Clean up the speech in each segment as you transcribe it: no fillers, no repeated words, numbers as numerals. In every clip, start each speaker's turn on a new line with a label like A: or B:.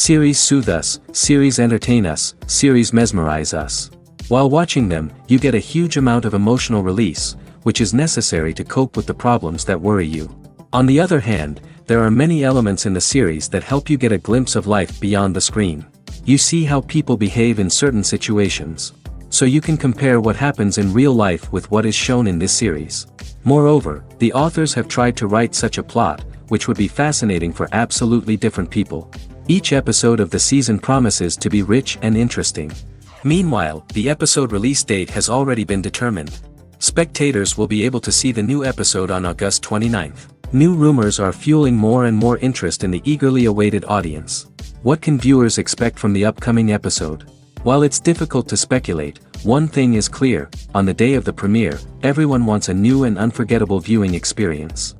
A: Series soothe us, series entertain us, series mesmerize us. While watching them, you get a huge amount of emotional release, which is necessary to cope with the problems that worry you. On the other hand, there are many elements in the series that help you get a glimpse of life beyond the screen. You see how people behave in certain situations. So you can compare what happens in real life with what is shown in this series. Moreover, the authors have tried to write such a plot, which would be fascinating for absolutely different people. Each episode of the season promises to be rich and interesting. Meanwhile, the episode release date has already been determined. Spectators will be able to see the new episode on August 29th. New rumors are fueling more and more interest in the eagerly awaited audience. What can viewers expect from the upcoming episode? While it's difficult to speculate, one thing is clear: on the day of the premiere, everyone wants a new and unforgettable viewing experience.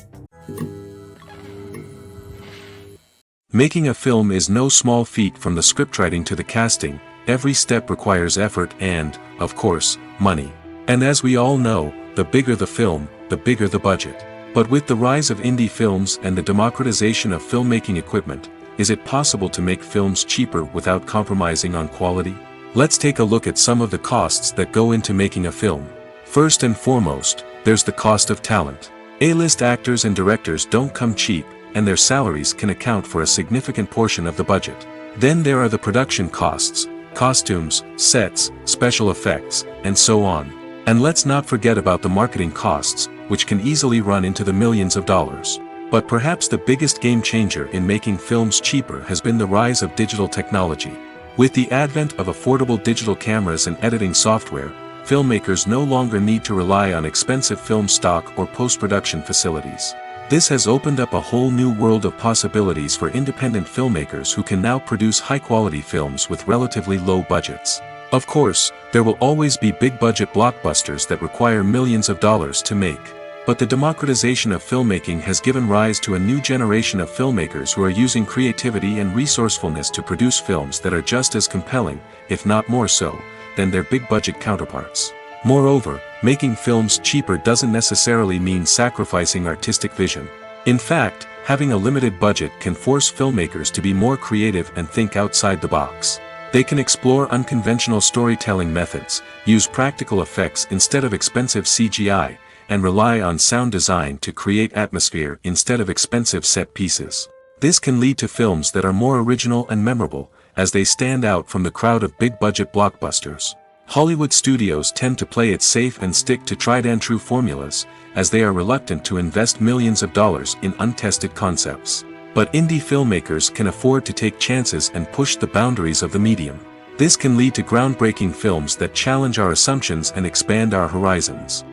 A: Making a film is no small feat. From the scriptwriting to the casting, every step requires effort and, of course, money. And as we all know, the bigger the film, the bigger the budget. But with the rise of indie films and the democratization of filmmaking equipment, is it possible to make films cheaper without compromising on quality? Let's take a look at some of the costs that go into making a film. First and foremost, there's the cost of talent. A-list actors and directors don't come cheap, and their salaries can account for a significant portion of the budget. Then there are the production costs, costumes, sets, special effects, and so on. And let's not forget about the marketing costs, which can easily run into the millions of dollars. But perhaps the biggest game changer in making films cheaper has been the rise of digital technology. With the advent of affordable digital cameras and editing software, filmmakers no longer need to rely on expensive film stock or post-production facilities. This has opened up a whole new world of possibilities for independent filmmakers who can now produce high-quality films with relatively low budgets. Of course, there will always be big-budget blockbusters that require millions of dollars to make. But the democratization of filmmaking has given rise to a new generation of filmmakers who are using creativity and resourcefulness to produce films that are just as compelling, if not more so, than their big-budget counterparts. Moreover, making films cheaper doesn't necessarily mean sacrificing artistic vision. In fact, having a limited budget can force filmmakers to be more creative and think outside the box. They can explore unconventional storytelling methods, use practical effects instead of expensive CGI, and rely on sound design to create atmosphere instead of expensive set pieces. This can lead to films that are more original and memorable, as they stand out from the crowd of big-budget blockbusters. Hollywood studios tend to play it safe and stick to tried-and-true formulas, as they are reluctant to invest millions of dollars in untested concepts. But indie filmmakers can afford to take chances and push the boundaries of the medium. This can lead to groundbreaking films that challenge our assumptions and expand our horizons.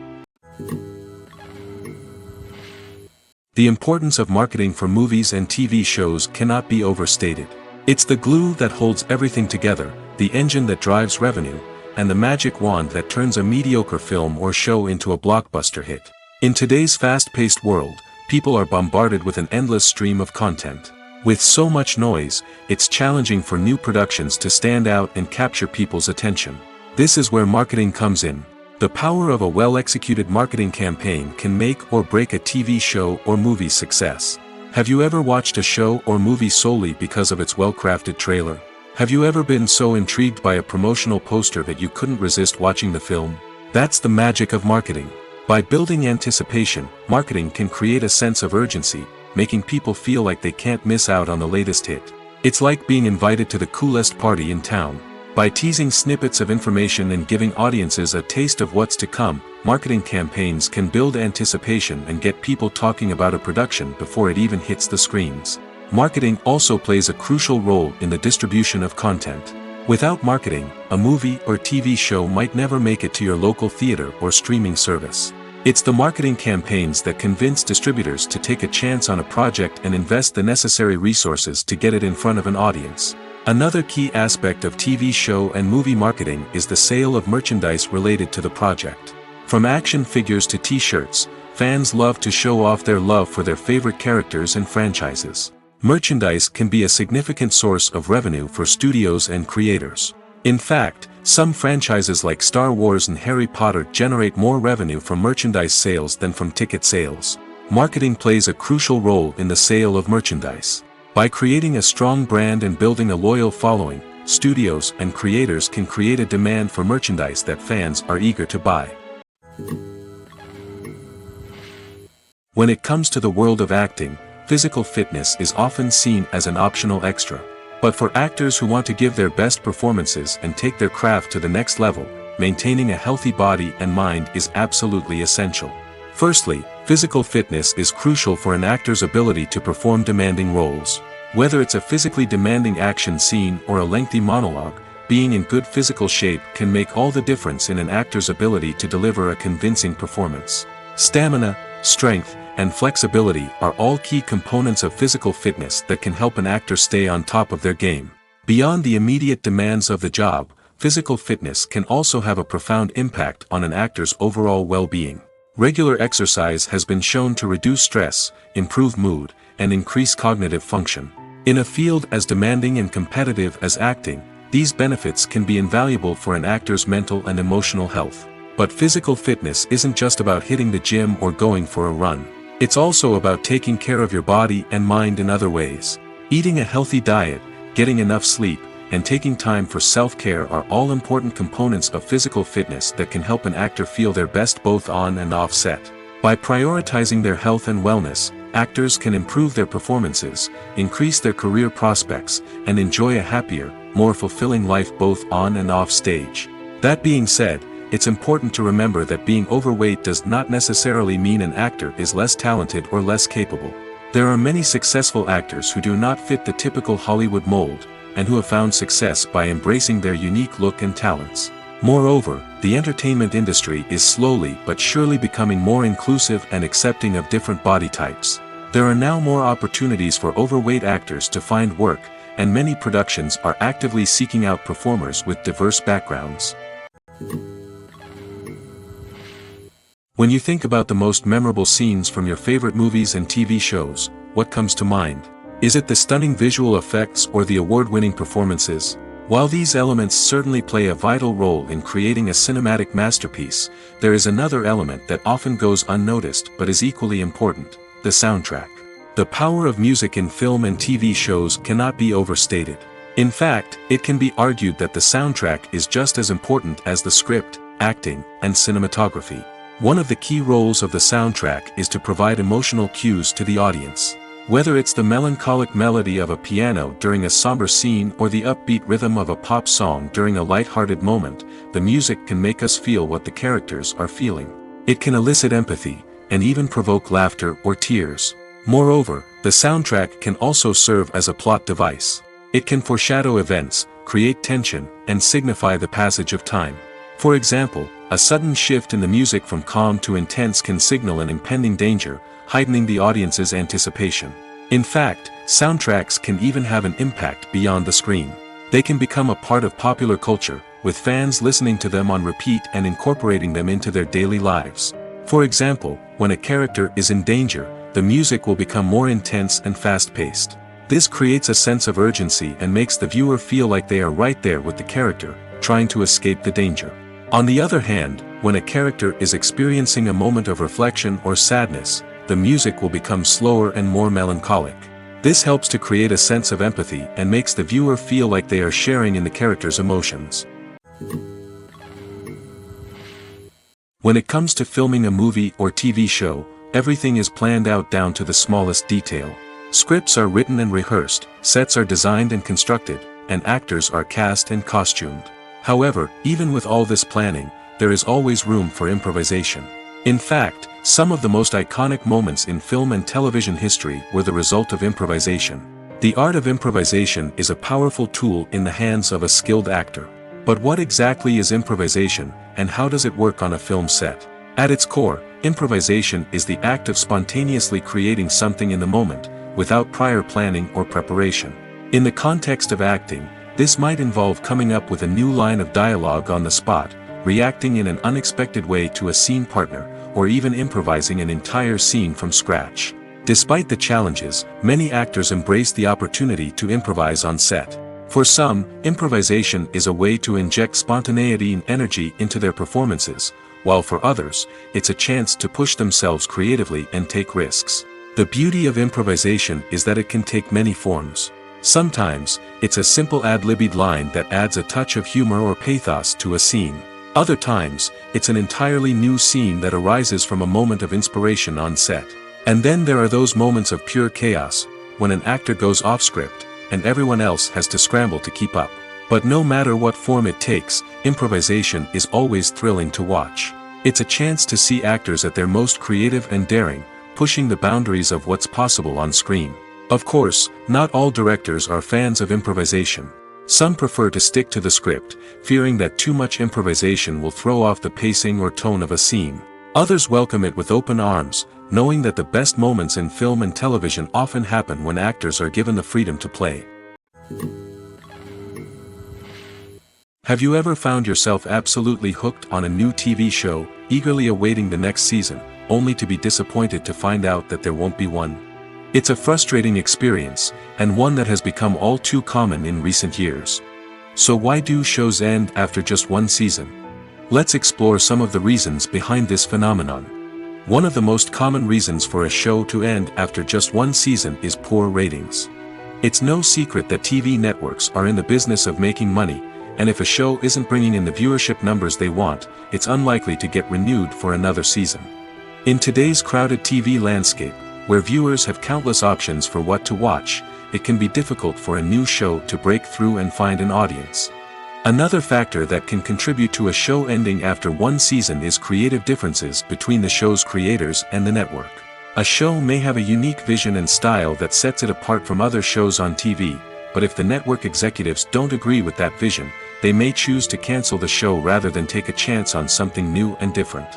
A: The importance of marketing for movies and TV shows cannot be overstated. It's the glue that holds everything together, the engine that drives revenue, and the magic wand that turns a mediocre film or show into a blockbuster hit. In today's fast-paced world, people are bombarded with an endless stream of content. With so much noise, it's challenging for new productions to stand out and capture people's attention. This is where marketing comes in. The power of a well-executed marketing campaign can make or break a TV show or movie's success. Have you ever watched a show or movie solely because of its well-crafted trailer? Have you ever been so intrigued by a promotional poster that you couldn't resist watching the film? That's the magic of marketing. By building anticipation, marketing can create a sense of urgency, making people feel like they can't miss out on the latest hit. It's like being invited to the coolest party in town. By teasing snippets of information and giving audiences a taste of what's to come, marketing campaigns can build anticipation and get people talking about a production before it even hits the screens. Marketing also plays a crucial role in the distribution of content. Without marketing, a movie or TV show might never make it to your local theater or streaming service. It's the marketing campaigns that convince distributors to take a chance on a project and invest the necessary resources to get it in front of an audience. Another key aspect of TV show and movie marketing is the sale of merchandise related to the project. From action figures to t-shirts, fans love to show off their love for their favorite characters and franchises. Merchandise can be a significant source of revenue for studios and creators. In fact, some franchises like Star Wars and Harry Potter generate more revenue from merchandise sales than from ticket sales. Marketing plays a crucial role in the sale of merchandise. By creating a strong brand and building a loyal following, studios and creators can create a demand for merchandise that fans are eager to buy. When it comes to the world of acting, physical fitness is often seen as an optional extra. But for actors who want to give their best performances and take their craft to the next level, maintaining a healthy body and mind is absolutely essential. Firstly, physical fitness is crucial for an actor's ability to perform demanding roles. Whether it's a physically demanding action scene or a lengthy monologue, being in good physical shape can make all the difference in an actor's ability to deliver a convincing performance. Stamina, strength, and flexibility are all key components of physical fitness that can help an actor stay on top of their game. Beyond the immediate demands of the job, physical fitness can also have a profound impact on an actor's overall well-being. Regular exercise has been shown to reduce stress, improve mood, and increase cognitive function. In a field as demanding and competitive as acting, these benefits can be invaluable for an actor's mental and emotional health. But physical fitness isn't just about hitting the gym or going for a run. It's also about taking care of your body and mind in other ways. Eating a healthy diet, getting enough sleep, and taking time for self-care are all important components of physical fitness that can help an actor feel their best both on and off set. By prioritizing their health and wellness, actors can improve their performances, increase their career prospects, and enjoy a happier, more fulfilling life both on and off stage. That being said, it's important to remember that being overweight does not necessarily mean an actor is less talented or less capable. There are many successful actors who do not fit the typical Hollywood mold, and who have found success by embracing their unique look and talents. Moreover, the entertainment industry is slowly but surely becoming more inclusive and accepting of different body types. There are now more opportunities for overweight actors to find work, and many productions are actively seeking out performers with diverse backgrounds. When you think about the most memorable scenes from your favorite movies and TV shows, what comes to mind? Is it the stunning visual effects or the award-winning performances? While these elements certainly play a vital role in creating a cinematic masterpiece, there is another element that often goes unnoticed but is equally important: the soundtrack. The power of music in film and TV shows cannot be overstated. In fact, it can be argued that the soundtrack is just as important as the script, acting, and cinematography. One of the key roles of the soundtrack is to provide emotional cues to the audience. Whether it's the melancholic melody of a piano during a somber scene or the upbeat rhythm of a pop song during a lighthearted moment, the music can make us feel what the characters are feeling. It can elicit empathy, and even provoke laughter or tears. Moreover, the soundtrack can also serve as a plot device. It can foreshadow events, create tension, and signify the passage of time. For example, a sudden shift in the music from calm to intense can signal an impending danger, heightening the audience's anticipation. In fact, soundtracks can even have an impact beyond the screen. They can become a part of popular culture, with fans listening to them on repeat and incorporating them into their daily lives. For example, when a character is in danger, the music will become more intense and fast-paced. This creates a sense of urgency and makes the viewer feel like they are right there with the character, trying to escape the danger. On the other hand, when a character is experiencing a moment of reflection or sadness, the music will become slower and more melancholic. This helps to create a sense of empathy and makes the viewer feel like they are sharing in the character's emotions. When it comes to filming a movie or TV show, everything is planned out down to the smallest detail. Scripts are written and rehearsed, sets are designed and constructed, and actors are cast and costumed. However, even with all this planning, there is always room for improvisation. In fact, some of the most iconic moments in film and television history were the result of improvisation. The art of improvisation is a powerful tool in the hands of a skilled actor. But what exactly is improvisation, and how does it work on a film set? At its core, improvisation is the act of spontaneously creating something in the moment, without prior planning or preparation. In the context of acting, this might involve coming up with a new line of dialogue on the spot, reacting in an unexpected way to a scene partner, or even improvising an entire scene from scratch. Despite the challenges, many actors embrace the opportunity to improvise on set. For some, improvisation is a way to inject spontaneity and energy into their performances, while for others, it's a chance to push themselves creatively and take risks. The beauty of improvisation is that it can take many forms. Sometimes, it's a simple ad-libbed line that adds a touch of humor or pathos to a scene. Other times, it's an entirely new scene that arises from a moment of inspiration on set. And then there are those moments of pure chaos, when an actor goes off script, and everyone else has to scramble to keep up. But no matter what form it takes, improvisation is always thrilling to watch. It's a chance to see actors at their most creative and daring, pushing the boundaries of what's possible on screen. Of course, not all directors are fans of improvisation. Some prefer to stick to the script, fearing that too much improvisation will throw off the pacing or tone of a scene. Others welcome it with open arms, knowing that the best moments in film and television often happen when actors are given the freedom to play. Have you ever found yourself absolutely hooked on a new TV show, eagerly awaiting the next season, only to be disappointed to find out that there won't be one? It's a frustrating experience, and one that has become all too common in recent years. So why do shows end after just one season? Let's explore some of the reasons behind this phenomenon. One of the most common reasons for a show to end after just one season is poor ratings. It's no secret that TV networks are in the business of making money, and if a show isn't bringing in the viewership numbers they want, it's unlikely to get renewed for another season. In today's crowded TV landscape, where viewers have countless options for what to watch, it can be difficult for a new show to break through and find an audience. Another factor that can contribute to a show ending after one season is creative differences between the show's creators and the network. A show may have a unique vision and style that sets it apart from other shows on TV, but if the network executives don't agree with that vision, they may choose to cancel the show rather than take a chance on something new and different.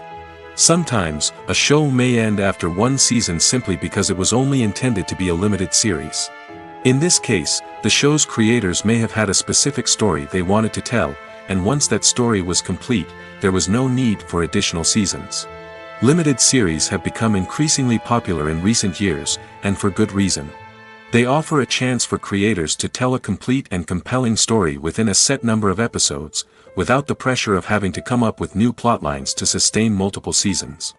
A: Sometimes, a show may end after one season simply because it was only intended to be a limited series. In this case, the show's creators may have had a specific story they wanted to tell, and once that story was complete, there was no need for additional seasons. Limited series have become increasingly popular in recent years, and for good reason. They offer a chance for creators to tell a complete and compelling story within a set number of episodes, without the pressure of having to come up with new plotlines to sustain multiple seasons.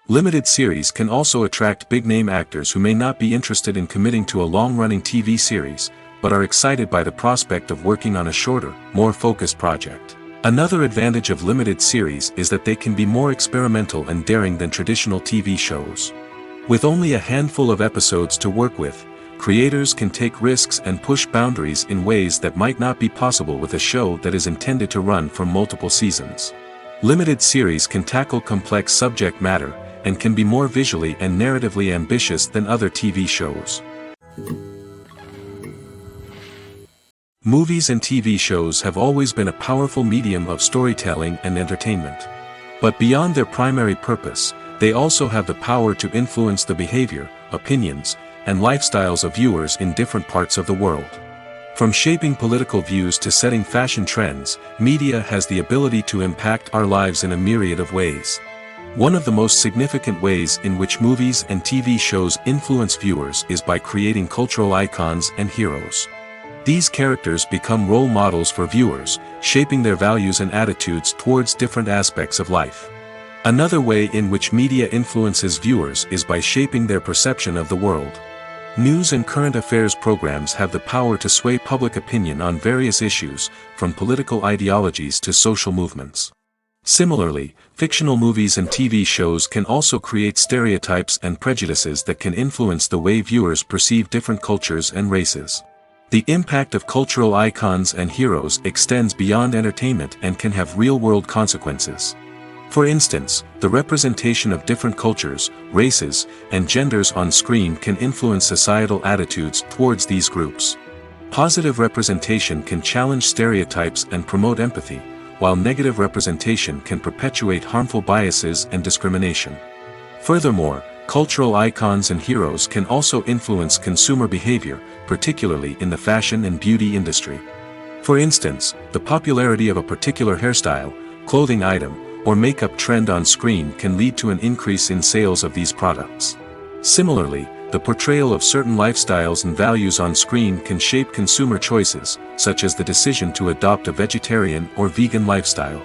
A: Limited series can also attract big-name actors who may not be interested in committing to a long-running TV series, but are excited by the prospect of working on a shorter, more focused project. Another advantage of limited series is that they can be more experimental and daring than traditional TV shows. With only a handful of episodes to work with, creators can take risks and push boundaries in ways that might not be possible with a show that is intended to run for multiple seasons. Limited series can tackle complex subject matter, and can be more visually and narratively ambitious than other TV shows. Movies and TV shows have always been a powerful medium of storytelling and entertainment. But beyond their primary purpose, they also have the power to influence the behavior, opinions, and lifestyles of viewers in different parts of the world. From shaping political views to setting fashion trends, media has the ability to impact our lives in a myriad of ways. One of the most significant ways in which movies and TV shows influence viewers is by creating cultural icons and heroes. These characters become role models for viewers, shaping their values and attitudes towards different aspects of life. Another way in which media influences viewers is by shaping their perception of the world. News and current affairs programs have the power to sway public opinion on various issues, from political ideologies to social movements. Similarly, fictional movies and TV shows can also create stereotypes and prejudices that can influence the way viewers perceive different cultures and races. The impact of cultural icons and heroes extends beyond entertainment and can have real-world consequences. For instance, the representation of different cultures, races, and genders on screen can influence societal attitudes towards these groups. Positive representation can challenge stereotypes and promote empathy, while negative representation can perpetuate harmful biases and discrimination. Furthermore, cultural icons and heroes can also influence consumer behavior, particularly in the fashion and beauty industry. For instance, the popularity of a particular hairstyle, clothing item, or makeup trend on screen can lead to an increase in sales of these products. Similarly, the portrayal of certain lifestyles and values on screen can shape consumer choices, such as the decision to adopt a vegetarian or vegan lifestyle.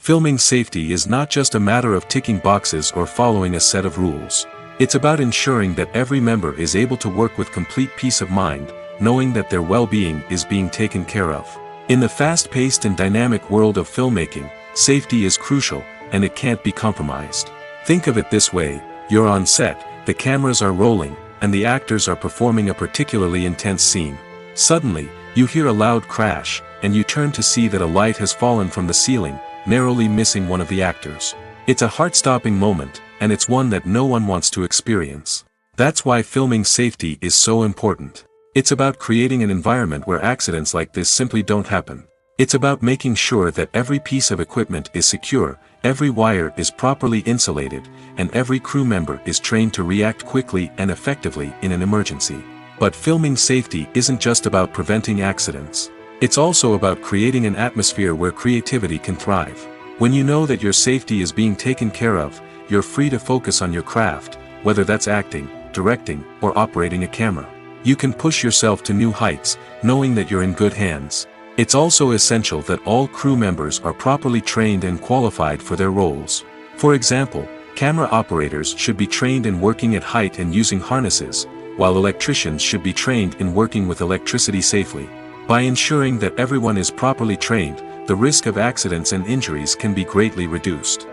A: Filming safety is not just a matter of ticking boxes or following a set of rules. It's about ensuring that every member is able to work with complete peace of mind, knowing that their well-being is being taken care of. In the fast-paced and dynamic world of filmmaking, safety is crucial, and it can't be compromised. Think of it this way: you're on set, the cameras are rolling, and the actors are performing a particularly intense scene. Suddenly, you hear a loud crash, and you turn to see that a light has fallen from the ceiling, narrowly missing one of the actors. It's a heart-stopping moment, and it's one that no one wants to experience. That's why filming safety is so important. It's about creating an environment where accidents like this simply don't happen. It's about making sure that every piece of equipment is secure, every wire is properly insulated, and every crew member is trained to react quickly and effectively in an emergency. But filming safety isn't just about preventing accidents. It's also about creating an atmosphere where creativity can thrive. When you know that your safety is being taken care of, you're free to focus on your craft, whether that's acting, directing, or operating a camera. You can push yourself to new heights, knowing that you're in good hands. It's also essential that all crew members are properly trained and qualified for their roles. For example, camera operators should be trained in working at height and using harnesses, while electricians should be trained in working with electricity safely. By ensuring that everyone is properly trained, the risk of accidents and injuries can be greatly reduced.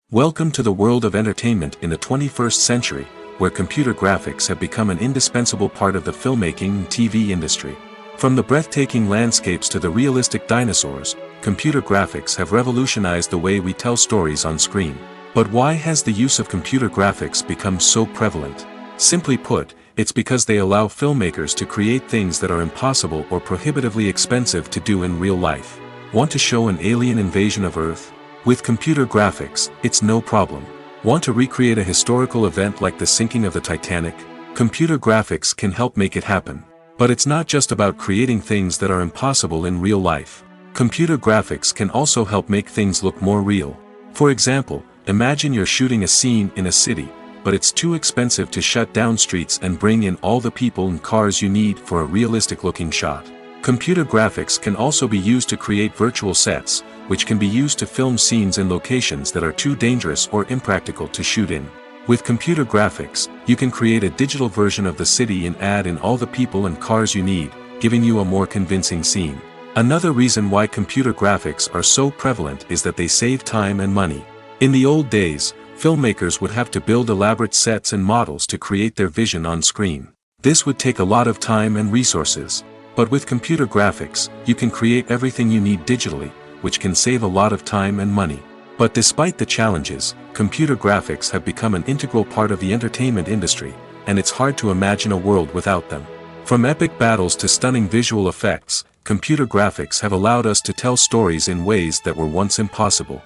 A: Welcome to the world of entertainment in the 21st century, where computer graphics have become an indispensable part of the filmmaking and TV industry. From the breathtaking landscapes to the realistic dinosaurs, computer graphics have revolutionized the way we tell stories on screen. But why has the use of computer graphics become so prevalent? Simply put, it's because they allow filmmakers to create things that are impossible or prohibitively expensive to do in real life. Want to show an alien invasion of Earth? With computer graphics, it's no problem. Want to recreate a historical event like the sinking of the Titanic? Computer graphics can help make it happen. But it's not just about creating things that are impossible in real life. Computer graphics can also help make things look more real. For example, imagine you're shooting a scene in a city, but it's too expensive to shut down streets and bring in all the people and cars you need for a realistic-looking shot. Computer graphics can also be used to create virtual sets, which can be used to film scenes in locations that are too dangerous or impractical to shoot in. With computer graphics, you can create a digital version of the city and add in all the people and cars you need, giving you a more convincing scene. Another reason why computer graphics are so prevalent is that they save time and money. In the old days, filmmakers would have to build elaborate sets and models to create their vision on screen. This would take a lot of time and resources. But with computer graphics, you can create everything you need digitally, which can save a lot of time and money. But despite the challenges, computer graphics have become an integral part of the entertainment industry, and it's hard to imagine a world without them. From epic battles to stunning visual effects, computer graphics have allowed us to tell stories in ways that were once impossible.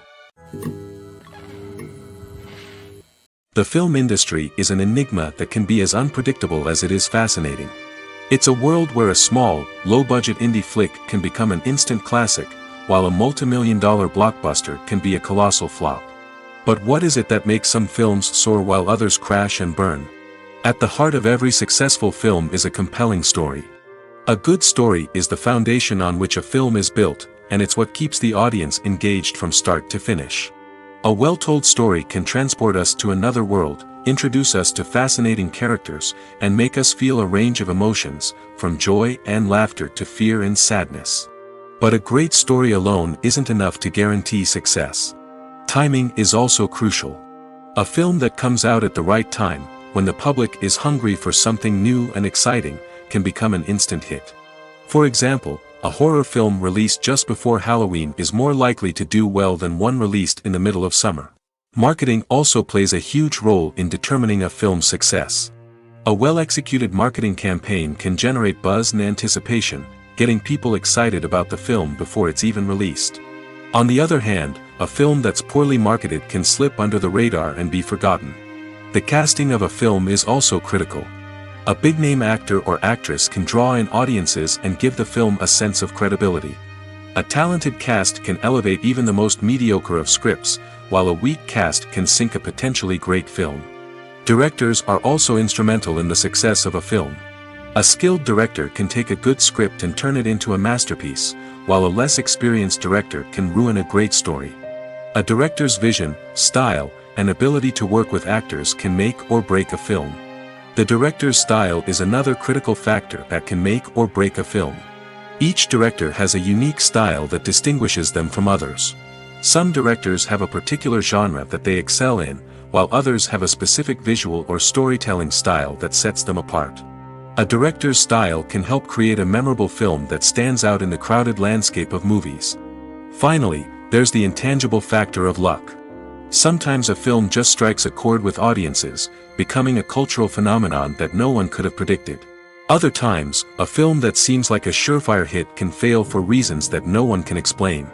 A: The film industry is an enigma that can be as unpredictable as it is fascinating. It's a world where a small, low-budget indie flick can become an instant classic, while a multi-million-dollar blockbuster can be a colossal flop. But what is it that makes some films soar while others crash and burn? At the heart of every successful film is a compelling story. A good story is the foundation on which a film is built, and it's what keeps the audience engaged from start to finish. A well-told story can transport us to another world, introduce us to fascinating characters, and make us feel a range of emotions, from joy and laughter to fear and sadness. But a great story alone isn't enough to guarantee success. Timing is also crucial. A film that comes out at the right time, when the public is hungry for something new and exciting, can become an instant hit. For example, a horror film released just before Halloween is more likely to do well than one released in the middle of summer. Marketing also plays a huge role in determining a film's success. A well-executed marketing campaign can generate buzz and anticipation, getting people excited about the film before it's even released. On the other hand, a film that's poorly marketed can slip under the radar and be forgotten. The casting of a film is also critical. A big-name actor or actress can draw in audiences and give the film a sense of credibility. A talented cast can elevate even the most mediocre of scripts, while a weak cast can sink a potentially great film. Directors are also instrumental in the success of a film. A skilled director can take a good script and turn it into a masterpiece, while a less experienced director can ruin a great story. A director's vision, style, and ability to work with actors can make or break a film. The director's style is another critical factor that can make or break a film. Each director has a unique style that distinguishes them from others. Some directors have a particular genre that they excel in, while others have a specific visual or storytelling style that sets them apart. A director's style can help create a memorable film that stands out in the crowded landscape of movies. Finally, there's the intangible factor of luck. Sometimes a film just strikes a chord with audiences, becoming a cultural phenomenon that no one could have predicted. Other times, a film that seems like a surefire hit can fail for reasons that no one can explain.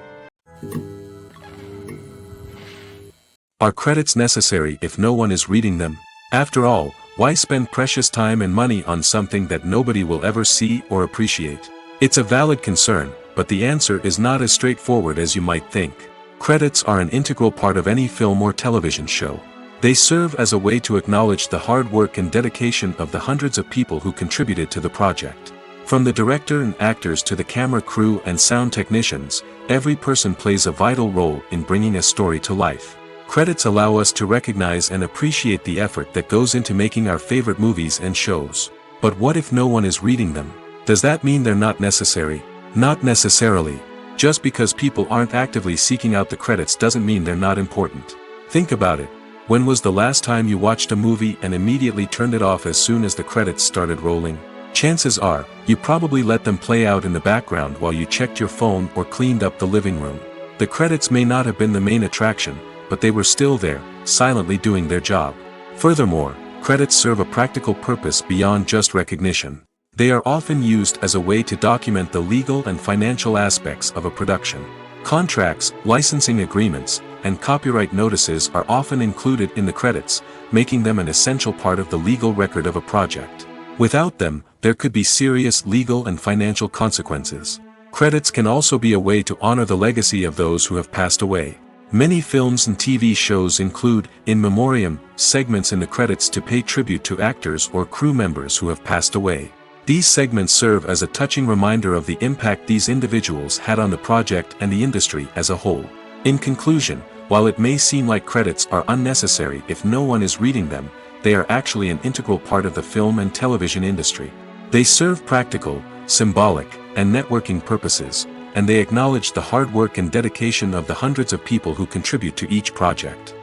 A: Are credits necessary if no one is reading them? After all, why spend precious time and money on something that nobody will ever see or appreciate? It's a valid concern, but the answer is not as straightforward as you might think. Credits are an integral part of any film or television show. They serve as a way to acknowledge the hard work and dedication of the hundreds of people who contributed to the project. From the director and actors to the camera crew and sound technicians, every person plays a vital role in bringing a story to life. Credits allow us to recognize and appreciate the effort that goes into making our favorite movies and shows. But what if no one is reading them? Does that mean they're not necessary? Not necessarily. Just because people aren't actively seeking out the credits doesn't mean they're not important. Think about it. When was the last time you watched a movie and immediately turned it off as soon as the credits started rolling? Chances are, you probably let them play out in the background while you checked your phone or cleaned up the living room. The credits may not have been the main attraction, but they were still there, silently doing their job. Furthermore, credits serve a practical purpose beyond just recognition. They are often used as a way to document the legal and financial aspects of a production. Contracts, licensing agreements, and copyright notices are often included in the credits, making them an essential part of the legal record of a project. Without them, there could be serious legal and financial consequences. Credits can also be a way to honor the legacy of those who have passed away. Many films and TV shows include, in memoriam, segments in the credits to pay tribute to actors or crew members who have passed away. These segments serve as a touching reminder of the impact these individuals had on the project and the industry as a whole. In conclusion, while it may seem like credits are unnecessary if no one is reading them, they are actually an integral part of the film and television industry. They serve practical, symbolic, and networking purposes, and they acknowledge the hard work and dedication of the hundreds of people who contribute to each project.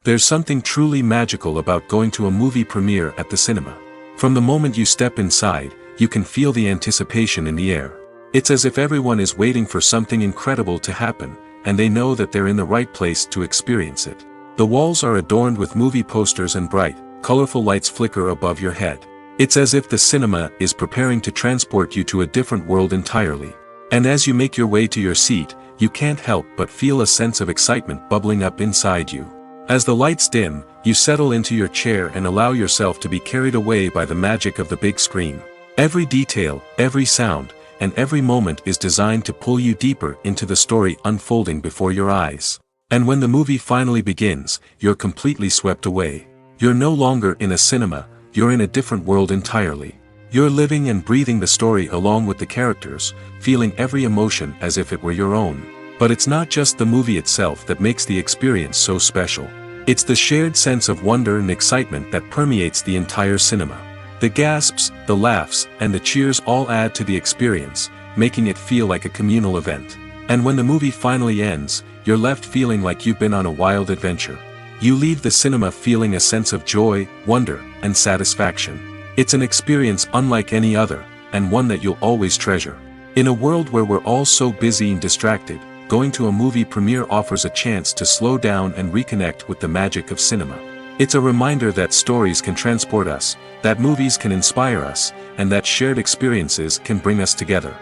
A: There's something truly magical about going to a movie premiere at the cinema. From the moment you step inside, you can feel the anticipation in the air. It's as if everyone is waiting for something incredible to happen, and they know that they're in the right place to experience it. The walls are adorned with movie posters and bright, colorful lights flicker above your head. It's as if the cinema is preparing to transport you to a different world entirely. And as you make your way to your seat, you can't help but feel a sense of excitement bubbling up inside you. As the lights dim, you settle into your chair and allow yourself to be carried away by the magic of the big screen. Every detail, every sound, and every moment is designed to pull you deeper into the story unfolding before your eyes. And when the movie finally begins, you're completely swept away. You're no longer in a cinema, you're in a different world entirely. You're living and breathing the story along with the characters, feeling every emotion as if it were your own. But it's not just the movie itself that makes the experience so special. It's the shared sense of wonder and excitement that permeates the entire cinema. The gasps, the laughs, and the cheers all add to the experience, making it feel like a communal event. And when the movie finally ends, you're left feeling like you've been on a wild adventure. You leave the cinema feeling a sense of joy, wonder, and satisfaction. It's an experience unlike any other, and one that you'll always treasure. In a world where we're all so busy and distracted, going to a movie premiere offers a chance to slow down and reconnect with the magic of cinema. It's a reminder that stories can transport us, that movies can inspire us, and that shared experiences can bring us together.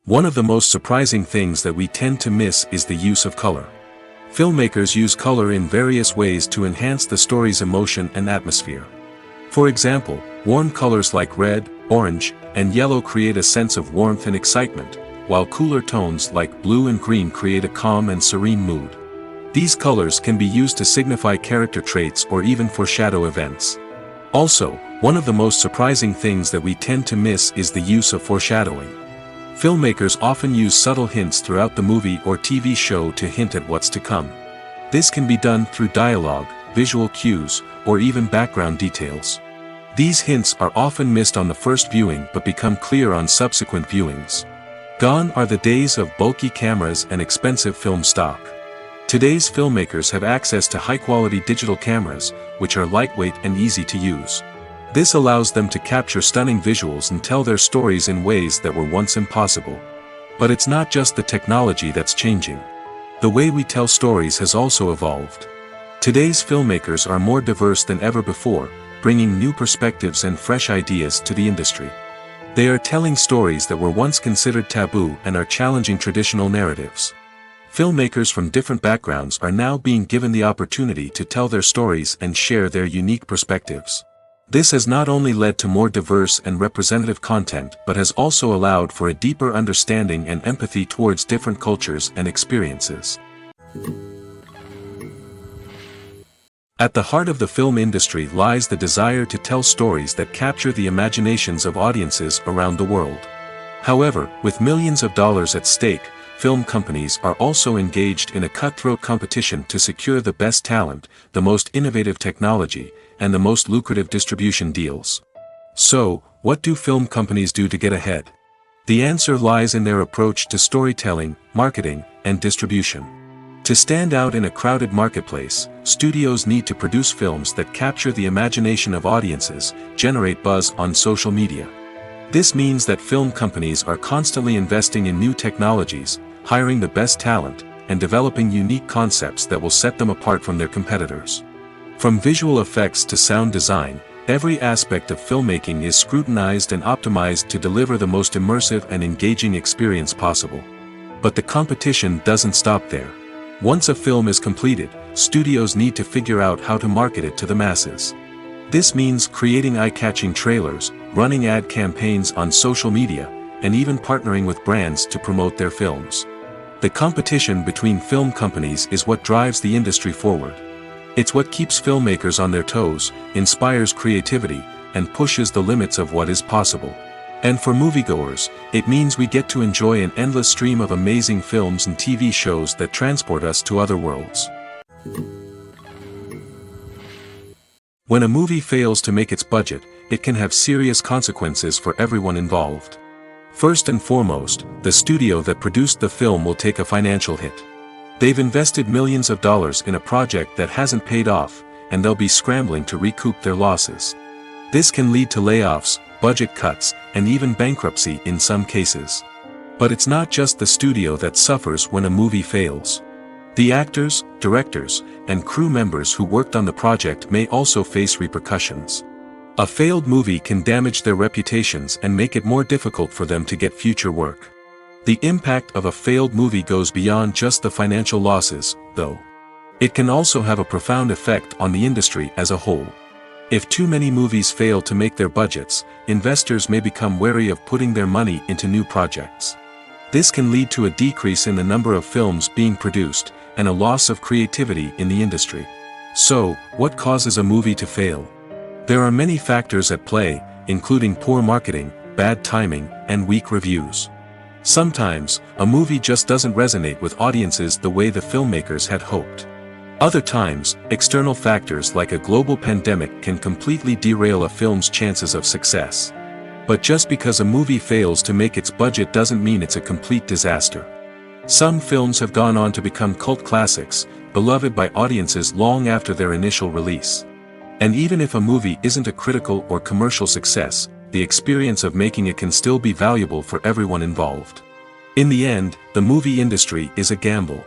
A: One of the most surprising things that we tend to miss is the use of color. Filmmakers use color in various ways to enhance the story's emotion and atmosphere. For example, warm colors like red, orange, and yellow create a sense of warmth and excitement, while cooler tones like blue and green create a calm and serene mood. These colors can be used to signify character traits or even foreshadow events. Also, one of the most surprising things that we tend to miss is the use of foreshadowing. Filmmakers often use subtle hints throughout the movie or TV show to hint at what's to come. This can be done through dialogue, visual cues, or even background details. These hints are often missed on the first viewing but become clear on subsequent viewings. Gone are the days of bulky cameras and expensive film stock. Today's filmmakers have access to high-quality digital cameras, which are lightweight and easy to use. This allows them to capture stunning visuals and tell their stories in ways that were once impossible. But it's not just the technology that's changing. The way we tell stories has also evolved. Today's filmmakers are more diverse than ever before, bringing new perspectives and fresh ideas to the industry. They are telling stories that were once considered taboo and are challenging traditional narratives. Filmmakers from different backgrounds are now being given the opportunity to tell their stories and share their unique perspectives. This has not only led to more diverse and representative content but has also allowed for a deeper understanding and empathy towards different cultures and experiences. At the heart of the film industry lies the desire to tell stories that capture the imaginations of audiences around the world. However, with millions of dollars at stake, film companies are also engaged in a cutthroat competition to secure the best talent, the most innovative technology, and the most lucrative distribution deals. So, what do film companies do to get ahead? The answer lies in their approach to storytelling, marketing, and distribution. To stand out in a crowded marketplace, studios need to produce films that capture the imagination of audiences, generate buzz on social media. This means that film companies are constantly investing in new technologies, hiring the best talent, and developing unique concepts that will set them apart from their competitors. From visual effects to sound design, every aspect of filmmaking is scrutinized and optimized to deliver the most immersive and engaging experience possible. But the competition doesn't stop there. Once a film is completed, studios need to figure out how to market it to the masses. This means creating eye-catching trailers, running ad campaigns on social media, and even partnering with brands to promote their films. The competition between film companies is what drives the industry forward. It's what keeps filmmakers on their toes, inspires creativity, and pushes the limits of what is possible. And for moviegoers, it means we get to enjoy an endless stream of amazing films and TV shows that transport us to other worlds. When a movie fails to make its budget, it can have serious consequences for everyone involved. First and foremost, the studio that produced the film will take a financial hit. They've invested millions of dollars in a project that hasn't paid off, and they'll be scrambling to recoup their losses. This can lead to layoffs, budget cuts, and even bankruptcy in some cases. But it's not just the studio that suffers when a movie fails. The actors, directors, and crew members who worked on the project may also face repercussions. A failed movie can damage their reputations and make it more difficult for them to get future work. The impact of a failed movie goes beyond just the financial losses, though. It can also have a profound effect on the industry as a whole. If too many movies fail to make their budgets, investors may become wary of putting their money into new projects. This can lead to a decrease in the number of films being produced, and a loss of creativity in the industry. So, what causes a movie to fail? There are many factors at play, including poor marketing, bad timing, and weak reviews. Sometimes, a movie just doesn't resonate with audiences the way the filmmakers had hoped. Other times, external factors like a global pandemic can completely derail a film's chances of success. But just because a movie fails to make its budget doesn't mean it's a complete disaster. Some films have gone on to become cult classics, beloved by audiences long after their initial release. And even if a movie isn't a critical or commercial success, the experience of making it can still be valuable for everyone involved. In the end, the movie industry is a gamble.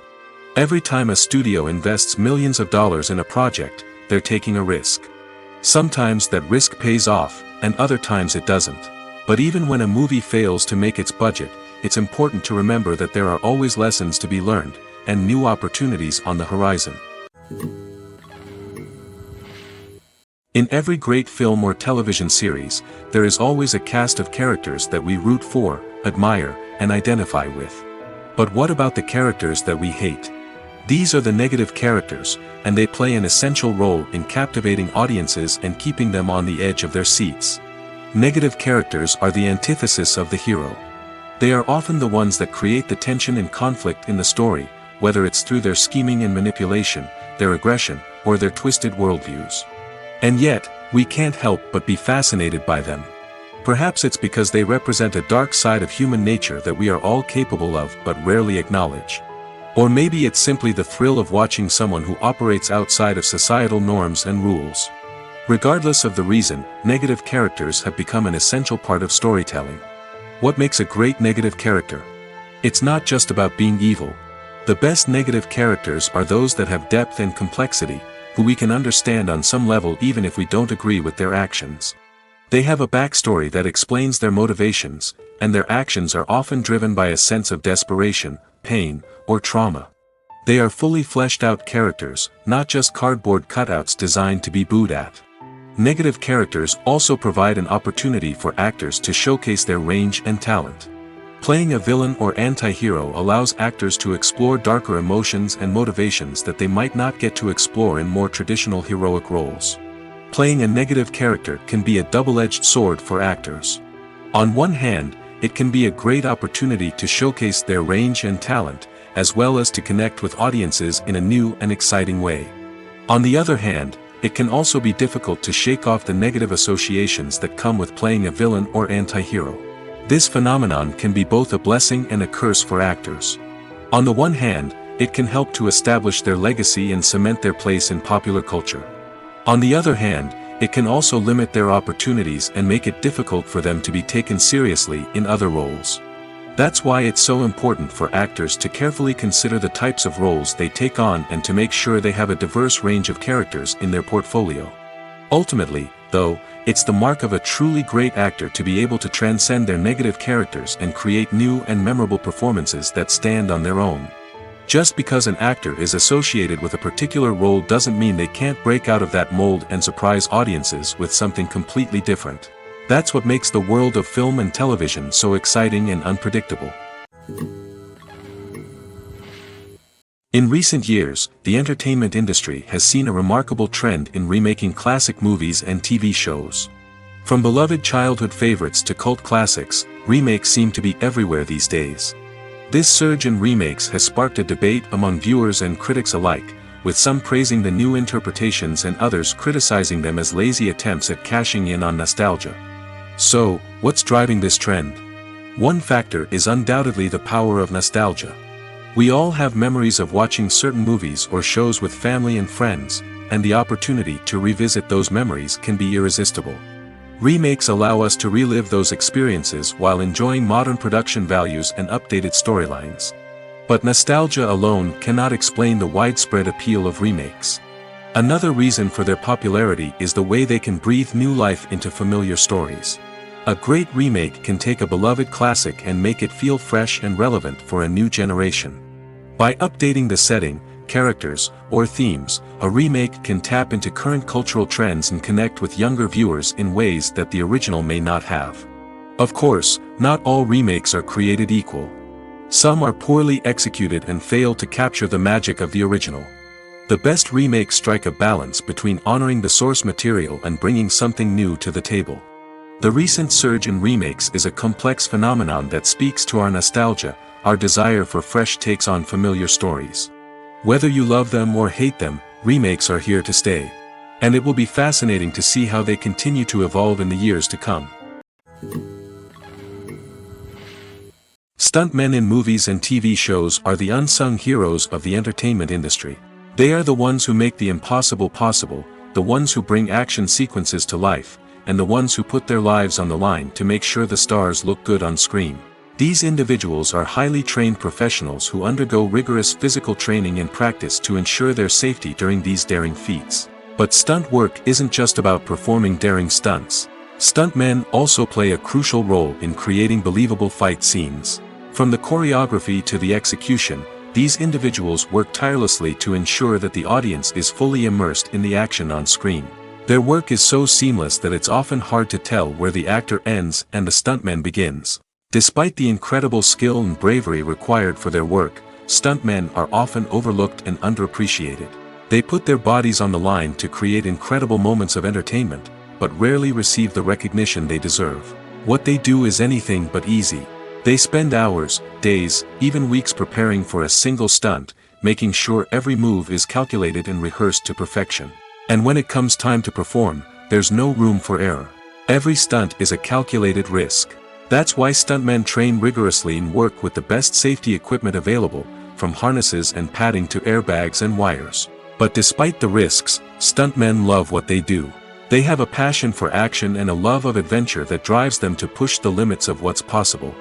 A: Every time a studio invests millions of dollars in a project, they're taking a risk. Sometimes that risk pays off, and other times it doesn't. But even when a movie fails to make its budget, it's important to remember that there are always lessons to be learned, and new opportunities on the horizon. In every great film or television series, there is always a cast of characters that we root for, admire, and identify with. But what about the characters that we hate? These are the negative characters, and they play an essential role in captivating audiences and keeping them on the edge of their seats. Negative characters are the antithesis of the hero. They are often the ones that create the tension and conflict in the story, whether it's through their scheming and manipulation, their aggression, or their twisted worldviews. And yet, we can't help but be fascinated by them. Perhaps it's because they represent a dark side of human nature that we are all capable of but rarely acknowledge. Or maybe it's simply the thrill of watching someone who operates outside of societal norms and rules. Regardless of the reason, negative characters have become an essential part of storytelling. What makes a great negative character? It's not just about being evil. The best negative characters are those that have depth and complexity, who we can understand on some level even if we don't agree with their actions. They have a backstory that explains their motivations, and their actions are often driven by a sense of desperation, pain, or trauma. They are fully fleshed out characters, not just cardboard cutouts designed to be booed at. Negative characters also provide an opportunity for actors to showcase their range and talent. Playing a villain or anti-hero allows actors to explore darker emotions and motivations that they might not get to explore in more traditional heroic roles. Playing a negative character can be a double-edged sword for actors. On one hand, it can be a great opportunity to showcase their range and talent, as well as to connect with audiences in a new and exciting way. On the other hand, it can also be difficult to shake off the negative associations that come with playing a villain or anti-hero. This phenomenon can be both a blessing and a curse for actors. On the one hand, it can help to establish their legacy and cement their place in popular culture. On the other hand, it can also limit their opportunities and make it difficult for them to be taken seriously in other roles. That's why it's so important for actors to carefully consider the types of roles they take on and to make sure they have a diverse range of characters in their portfolio. Ultimately, though, it's the mark of a truly great actor to be able to transcend their negative characters and create new and memorable performances that stand on their own. Just because an actor is associated with a particular role doesn't mean they can't break out of that mold and surprise audiences with something completely different. That's what makes the world of film and television so exciting and unpredictable. In recent years, the entertainment industry has seen a remarkable trend in remaking classic movies and TV shows. From beloved childhood favorites to cult classics, remakes seem to be everywhere these days. This surge in remakes has sparked a debate among viewers and critics alike, with some praising the new interpretations and others criticizing them as lazy attempts at cashing in on nostalgia. So, what's driving this trend? One factor is undoubtedly the power of nostalgia. We all have memories of watching certain movies or shows with family and friends, and the opportunity to revisit those memories can be irresistible. Remakes allow us to relive those experiences while enjoying modern production values and updated storylines. But nostalgia alone cannot explain the widespread appeal of remakes. Another reason for their popularity is the way they can breathe new life into familiar stories. A great remake can take a beloved classic and make it feel fresh and relevant for a new generation. By updating the setting, characters, or themes, a remake can tap into current cultural trends and connect with younger viewers in ways that the original may not have. Of course, not all remakes are created equal. Some are poorly executed and fail to capture the magic of the original. The best remakes strike a balance between honoring the source material and bringing something new to the table. The recent surge in remakes is a complex phenomenon that speaks to our nostalgia, our desire for fresh takes on familiar stories. Whether you love them or hate them, remakes are here to stay. And it will be fascinating to see how they continue to evolve in the years to come. Stuntmen in movies and TV shows are the unsung heroes of the entertainment industry. They are the ones who make the impossible possible, the ones who bring action sequences to life, and the ones who put their lives on the line to make sure the stars look good on screen. These individuals are highly trained professionals who undergo rigorous physical training and practice to ensure their safety during these daring feats. But stunt work isn't just about performing daring stunts. Stuntmen also play a crucial role in creating believable fight scenes. From the choreography to the execution, these individuals work tirelessly to ensure that the audience is fully immersed in the action on screen. Their work is so seamless that it's often hard to tell where the actor ends and the stuntman begins. Despite the incredible skill and bravery required for their work, stuntmen are often overlooked and underappreciated. They put their bodies on the line to create incredible moments of entertainment, but rarely receive the recognition they deserve. What they do is anything but easy. They spend hours, days, even weeks preparing for a single stunt, making sure every move is calculated and rehearsed to perfection. And when it comes time to perform, there's no room for error. Every stunt is a calculated risk. That's why stuntmen train rigorously and work with the best safety equipment available, from harnesses and padding to airbags and wires. But despite the risks, stuntmen love what they do. They have a passion for action and a love of adventure that drives them to push the limits of what's possible.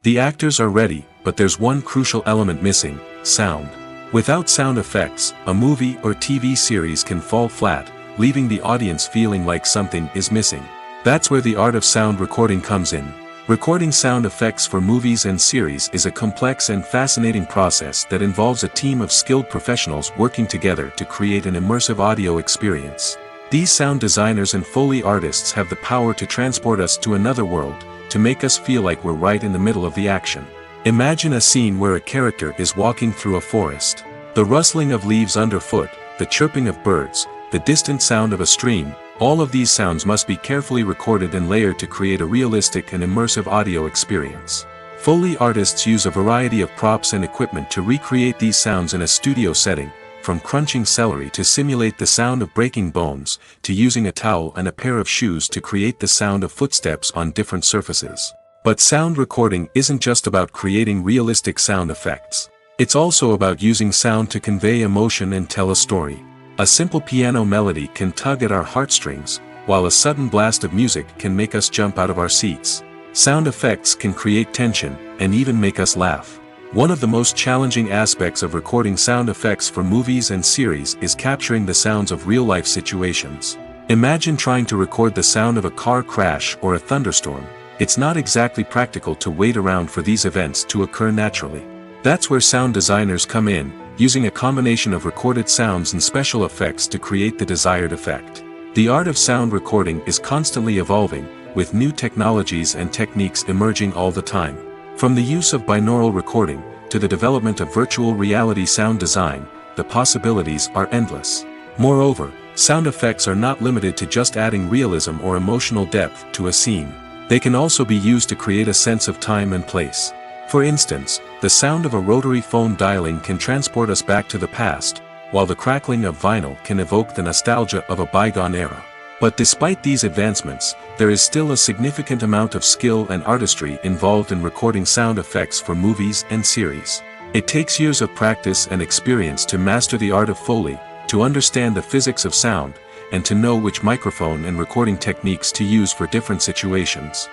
A: The actors are ready, but there's one crucial element missing: sound. Without sound effects, a movie or TV series can fall flat, leaving the audience feeling like something is missing. That's where the art of sound recording comes in. Recording sound effects for movies and series is a complex and fascinating process that involves a team of skilled professionals working together to create an immersive audio experience. These sound designers and Foley artists have the power to transport us to another world, to make us feel like we're right in the middle of the action. Imagine a scene where a character is walking through a forest. The rustling of leaves underfoot, the chirping of birds, the distant sound of a stream, all of these sounds must be carefully recorded and layered to create a realistic and immersive audio experience. Foley artists use a variety of props and equipment to recreate these sounds in a studio setting, from crunching celery to simulate the sound of breaking bones, to using a towel and a pair of shoes to create the sound of footsteps on different surfaces. But sound recording isn't just about creating realistic sound effects. It's also about using sound to convey emotion and tell a story. A simple piano melody can tug at our heartstrings, while a sudden blast of music can make us jump out of our seats. Sound effects can create tension, and even make us laugh. One of the most challenging aspects of recording sound effects for movies and series is capturing the sounds of real-life situations. Imagine trying to record the sound of a car crash or a thunderstorm. It's not exactly practical to wait around for these events to occur naturally. That's where sound designers come in, using a combination of recorded sounds and special effects to create the desired effect. The art of sound recording is constantly evolving, with new technologies and techniques emerging all the time. From the use of binaural recording, to the development of virtual reality sound design, the possibilities are endless. Moreover, sound effects are not limited to just adding realism or emotional depth to a scene. They can also be used to create a sense of time and place. For instance, the sound of a rotary phone dialing can transport us back to the past, while the crackling of vinyl can evoke the nostalgia of a bygone era. But despite these advancements, there is still a significant amount of skill and artistry involved in recording sound effects for movies and series. It takes years of practice and experience to master the art of Foley, to understand the physics of sound, and to know which microphone and recording techniques to use for different situations.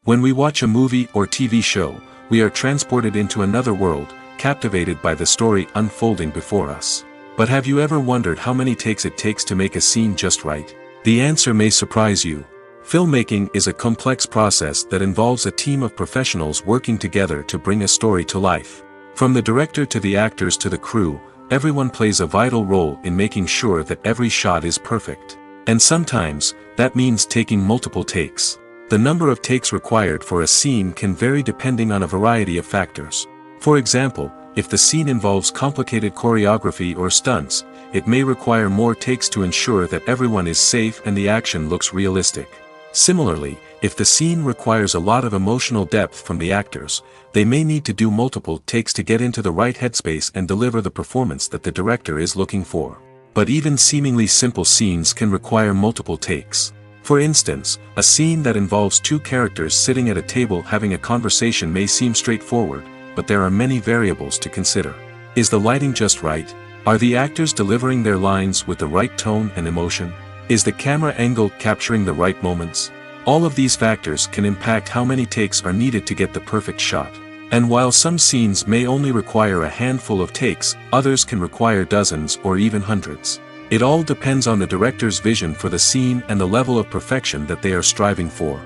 A: When we watch a movie or TV show, we are transported into another world, captivated by the story unfolding before us. But have you ever wondered how many takes it takes to make a scene just right? The answer may surprise you. Filmmaking is a complex process that involves a team of professionals working together to bring a story to life. From the director to the actors to the crew, everyone plays a vital role in making sure that every shot is perfect. And sometimes, that means taking multiple takes. The number of takes required for a scene can vary depending on a variety of factors. For example, if the scene involves complicated choreography or stunts, it may require more takes to ensure that everyone is safe and the action looks realistic. Similarly, if the scene requires a lot of emotional depth from the actors, they may need to do multiple takes to get into the right headspace and deliver the performance that the director is looking for. But even seemingly simple scenes can require multiple takes. For instance, a scene that involves two characters sitting at a table having a conversation may seem straightforward, but there are many variables to consider. Is the lighting just right? Are the actors delivering their lines with the right tone and emotion? Is the camera angle capturing the right moments? All of these factors can impact how many takes are needed to get the perfect shot. And while some scenes may only require a handful of takes, others can require dozens or even hundreds. It all depends on the director's vision for the scene and the level of perfection that they are striving for.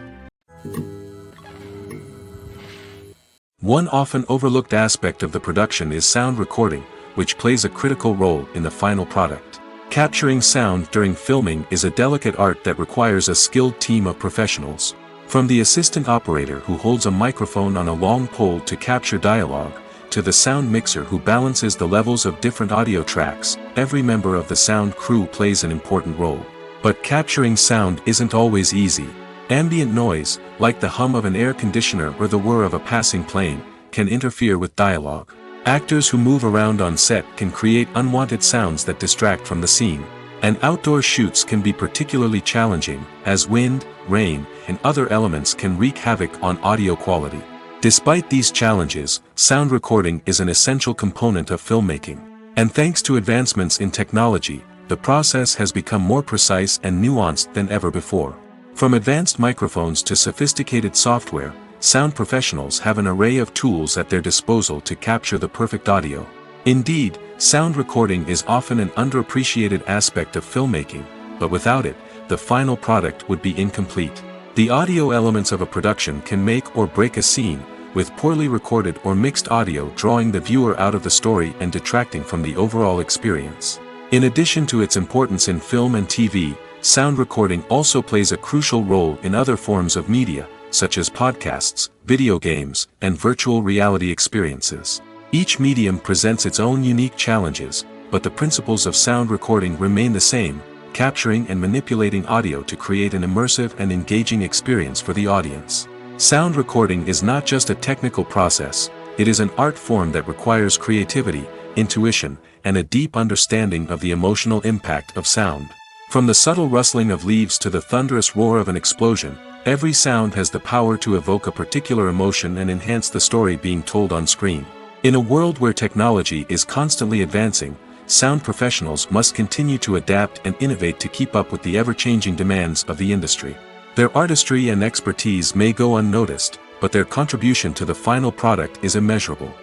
A: One often overlooked aspect of the production is sound recording, which plays a critical role in the final product. Capturing sound during filming is a delicate art that requires a skilled team of professionals. From the assistant operator who holds a microphone on a long pole to capture dialogue, to the sound mixer who balances the levels of different audio tracks, every member of the sound crew plays an important role. But capturing sound isn't always easy. Ambient noise, like the hum of an air conditioner or the whir of a passing plane, can interfere with dialogue. Actors who move around on set can create unwanted sounds that distract from the scene. And outdoor shoots can be particularly challenging, as wind, rain, and other elements can wreak havoc on audio quality. Despite these challenges, sound recording is an essential component of filmmaking. And thanks to advancements in technology, the process has become more precise and nuanced than ever before. From advanced microphones to sophisticated software, sound professionals have an array of tools at their disposal to capture the perfect audio. Indeed, sound recording is often an underappreciated aspect of filmmaking, but without it, the final product would be incomplete. The audio elements of a production can make or break a scene, with poorly recorded or mixed audio drawing the viewer out of the story and detracting from the overall experience. In addition to its importance in film and TV, sound recording also plays a crucial role in other forms of media, such as podcasts, video games, and virtual reality experiences. Each medium presents its own unique challenges, but the principles of sound recording remain the same, capturing and manipulating audio to create an immersive and engaging experience for the audience. Sound recording is not just a technical process, it is an art form that requires creativity, intuition, and a deep understanding of the emotional impact of sound. From the subtle rustling of leaves to the thunderous roar of an explosion, every sound has the power to evoke a particular emotion and enhance the story being told on screen. In a world where technology is constantly advancing, sound professionals must continue to adapt and innovate to keep up with the ever-changing demands of the industry. Their artistry and expertise may go unnoticed, but their contribution to the final product is immeasurable.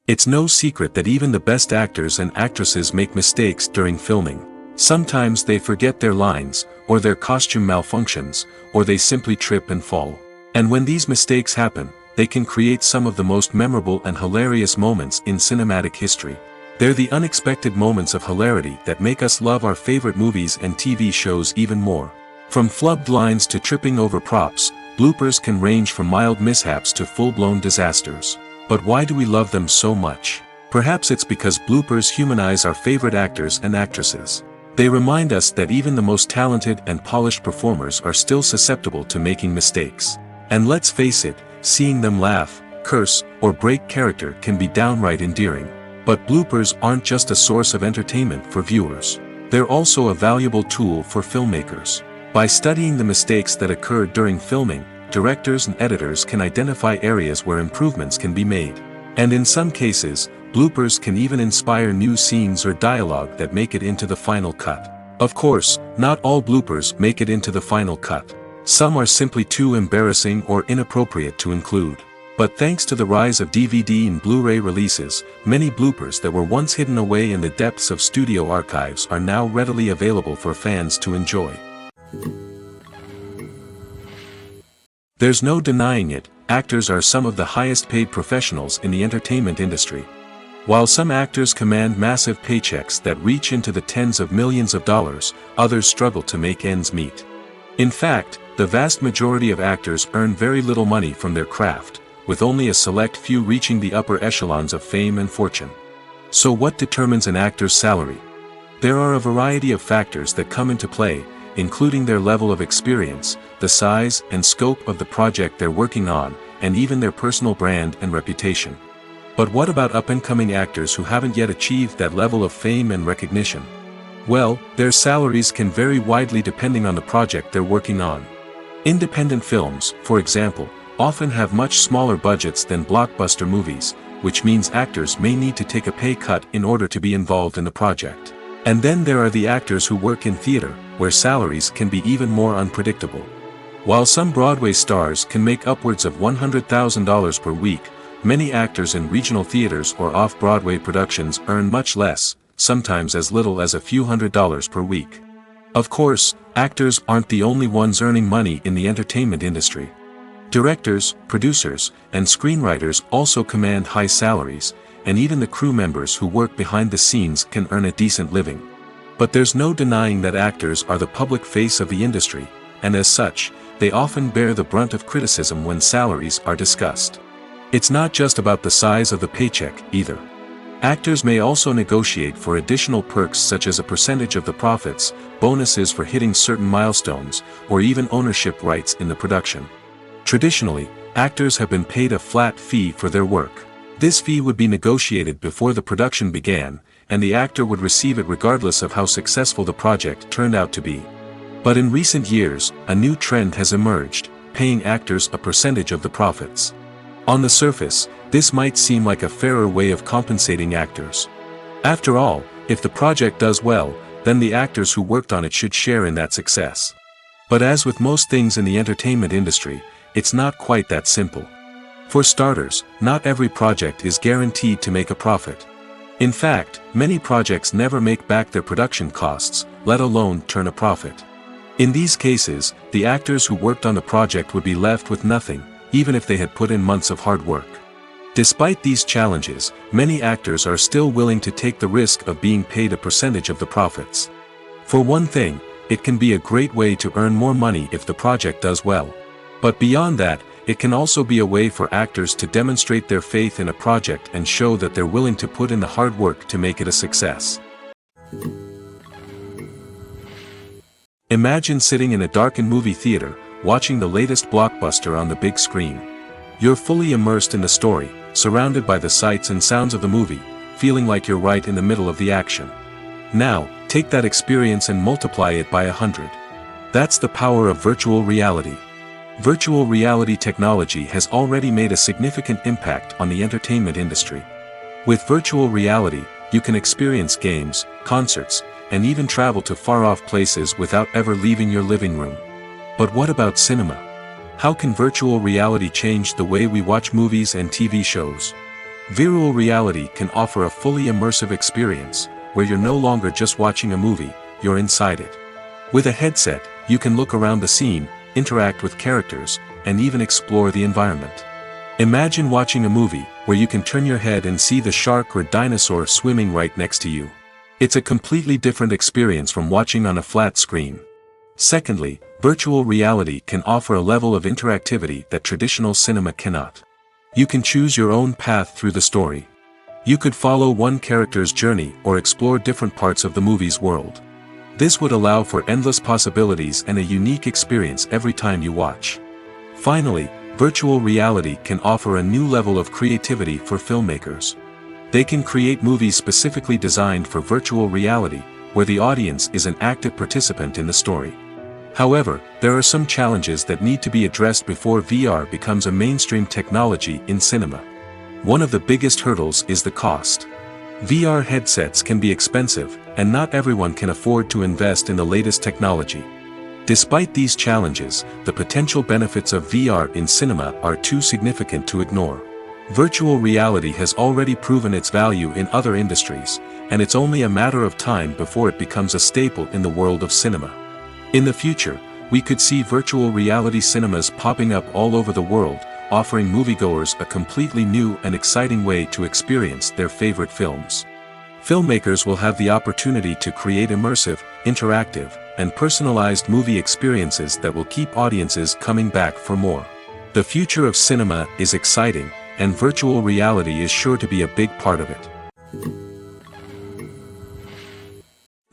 A: It's no secret that even the best actors and actresses make mistakes during filming. Sometimes they forget their lines, or their costume malfunctions, or they simply trip and fall. And when these mistakes happen, they can create some of the most memorable and hilarious moments in cinematic history. They're the unexpected moments of hilarity that make us love our favorite movies and TV shows even more. From flubbed lines to tripping over props, bloopers can range from mild mishaps to full-blown disasters. But why do we love them so much? Perhaps it's because bloopers humanize our favorite actors and actresses. They remind us that even the most talented and polished performers are still susceptible to making mistakes. And let's face it, seeing them laugh, curse, or break character can be downright endearing. But bloopers aren't just a source of entertainment for viewers. They're also a valuable tool for filmmakers. By studying the mistakes that occurred during filming, directors and editors can identify areas where improvements can be made. And in some cases, bloopers can even inspire new scenes or dialogue that make it into the final cut. Of course, not all bloopers make it into the final cut. Some are simply too embarrassing or inappropriate to include. But thanks to the rise of DVD and Blu-ray releases, many bloopers that were once hidden away in the depths of studio archives are now readily available for fans to enjoy. There's no denying it, actors are some of the highest paid professionals in the entertainment industry. While some actors command massive paychecks that reach into the tens of millions of dollars, others struggle to make ends meet. In fact, the vast majority of actors earn very little money from their craft, with only a select few reaching the upper echelons of fame and fortune. So what determines an actor's salary? There are a variety of factors that come into play, including their level of experience, the size and scope of the project they're working on, and even their personal brand and reputation. But what about up-and-coming actors who haven't yet achieved that level of fame and recognition? Well, their salaries can vary widely depending on the project they're working on. Independent films, for example, often have much smaller budgets than blockbuster movies, which means actors may need to take a pay cut in order to be involved in the project. And then there are the actors who work in theater, where salaries can be even more unpredictable. While some Broadway stars can make upwards of $100,000 per week, many actors in regional theaters or off-Broadway productions earn much less, sometimes as little as a few $100s per week. Of course, actors aren't the only ones earning money in the entertainment industry. Directors, producers, and screenwriters also command high salaries, and even the crew members who work behind the scenes can earn a decent living. But there's no denying that actors are the public face of the industry, and as such, they often bear the brunt of criticism when salaries are discussed. It's not just about the size of the paycheck, either. Actors may also negotiate for additional perks such as a percentage of the profits, bonuses for hitting certain milestones, or even ownership rights in the production. Traditionally, actors have been paid a flat fee for their work. This fee would be negotiated before the production began, and the actor would receive it regardless of how successful the project turned out to be. But in recent years, a new trend has emerged, paying actors a percentage of the profits. On the surface, this might seem like a fairer way of compensating actors. After all, if the project does well, then the actors who worked on it should share in that success. But as with most things in the entertainment industry, it's not quite that simple. For starters, not every project is guaranteed to make a profit. In fact, many projects never make back their production costs, let alone turn a profit. In these cases, the actors who worked on the project would be left with nothing, even if they had put in months of hard work. Despite these challenges, many actors are still willing to take the risk of being paid a percentage of the profits. For one thing, it can be a great way to earn more money if the project does well. But beyond that, it can also be a way for actors to demonstrate their faith in a project and show that they're willing to put in the hard work to make it a success. Imagine sitting in a darkened movie theater, watching the latest blockbuster on the big screen. You're fully immersed in the story, surrounded by the sights and sounds of the movie, feeling like you're right in the middle of the action. Now, take that experience and multiply it by 100. That's the power of virtual reality. Virtual reality technology has already made a significant impact on the entertainment industry. With virtual reality, you can experience games, concerts, and even travel to far-off places without ever leaving your living room. But what about cinema? How can virtual reality change the way we watch movies and TV shows? Virtual reality can offer a fully immersive experience, where you're no longer just watching a movie, you're inside it. With a headset, you can look around the scene, interact with characters, and even explore the environment. Imagine watching a movie, where you can turn your head and see the shark or dinosaur swimming right next to you. It's a completely different experience from watching on a flat screen. Secondly, virtual reality can offer a level of interactivity that traditional cinema cannot. You can choose your own path through the story. You could follow one character's journey or explore different parts of the movie's world. This would allow for endless possibilities and a unique experience every time you watch. Finally, virtual reality can offer a new level of creativity for filmmakers. They can create movies specifically designed for virtual reality, where the audience is an active participant in the story. However, there are some challenges that need to be addressed before VR becomes a mainstream technology in cinema. One of the biggest hurdles is the cost. VR headsets can be expensive, and not everyone can afford to invest in the latest technology. Despite these challenges, the potential benefits of VR in cinema are too significant to ignore. Virtual reality has already proven its value in other industries, and it's only a matter of time before it becomes a staple in the world of cinema. In the future, we could see virtual reality cinemas popping up all over the world, offering moviegoers a completely new and exciting way to experience their favorite films. Filmmakers will have the opportunity to create immersive, interactive, and personalized movie experiences that will keep audiences coming back for more. The future of cinema is exciting, and virtual reality is sure to be a big part of it.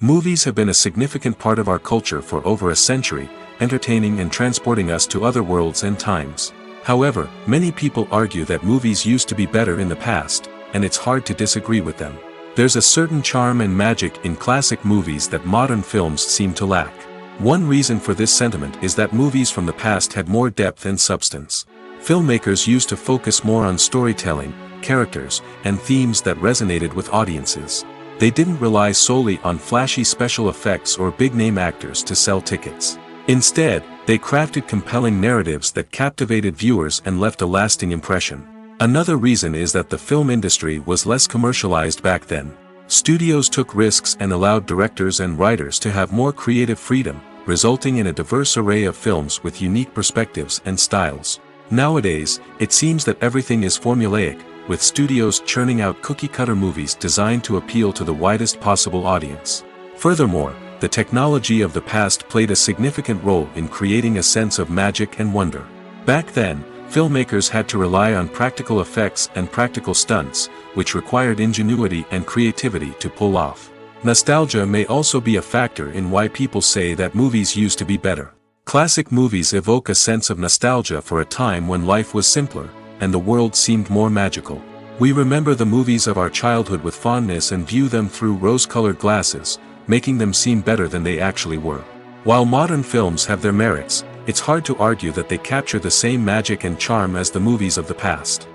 A: Movies have been a significant part of our culture for over a century, entertaining and transporting us to other worlds and times. However, many people argue that movies used to be better in the past, and it's hard to disagree with them. There's a certain charm and magic in classic movies that modern films seem to lack. One reason for this sentiment is that movies from the past had more depth and substance. Filmmakers used to focus more on storytelling, characters, and themes that resonated with audiences. They didn't rely solely on flashy special effects or big-name actors to sell tickets. Instead, they crafted compelling narratives that captivated viewers and left a lasting impression. Another reason is that the film industry was less commercialized back then. Studios took risks and allowed directors and writers to have more creative freedom, resulting in a diverse array of films with unique perspectives and styles. Nowadays, it seems that everything is formulaic, with studios churning out cookie-cutter movies designed to appeal to the widest possible audience. Furthermore, the technology of the past played a significant role in creating a sense of magic and wonder. Back then, filmmakers had to rely on practical effects and practical stunts, which required ingenuity and creativity to pull off. Nostalgia may also be a factor in why people say that movies used to be better. Classic movies evoke a sense of nostalgia for a time when life was simpler, and the world seemed more magical. We remember the movies of our childhood with fondness and view them through rose-colored glasses, making them seem better than they actually were. While modern films have their merits, it's hard to argue that they capture the same magic and charm as the movies of the past.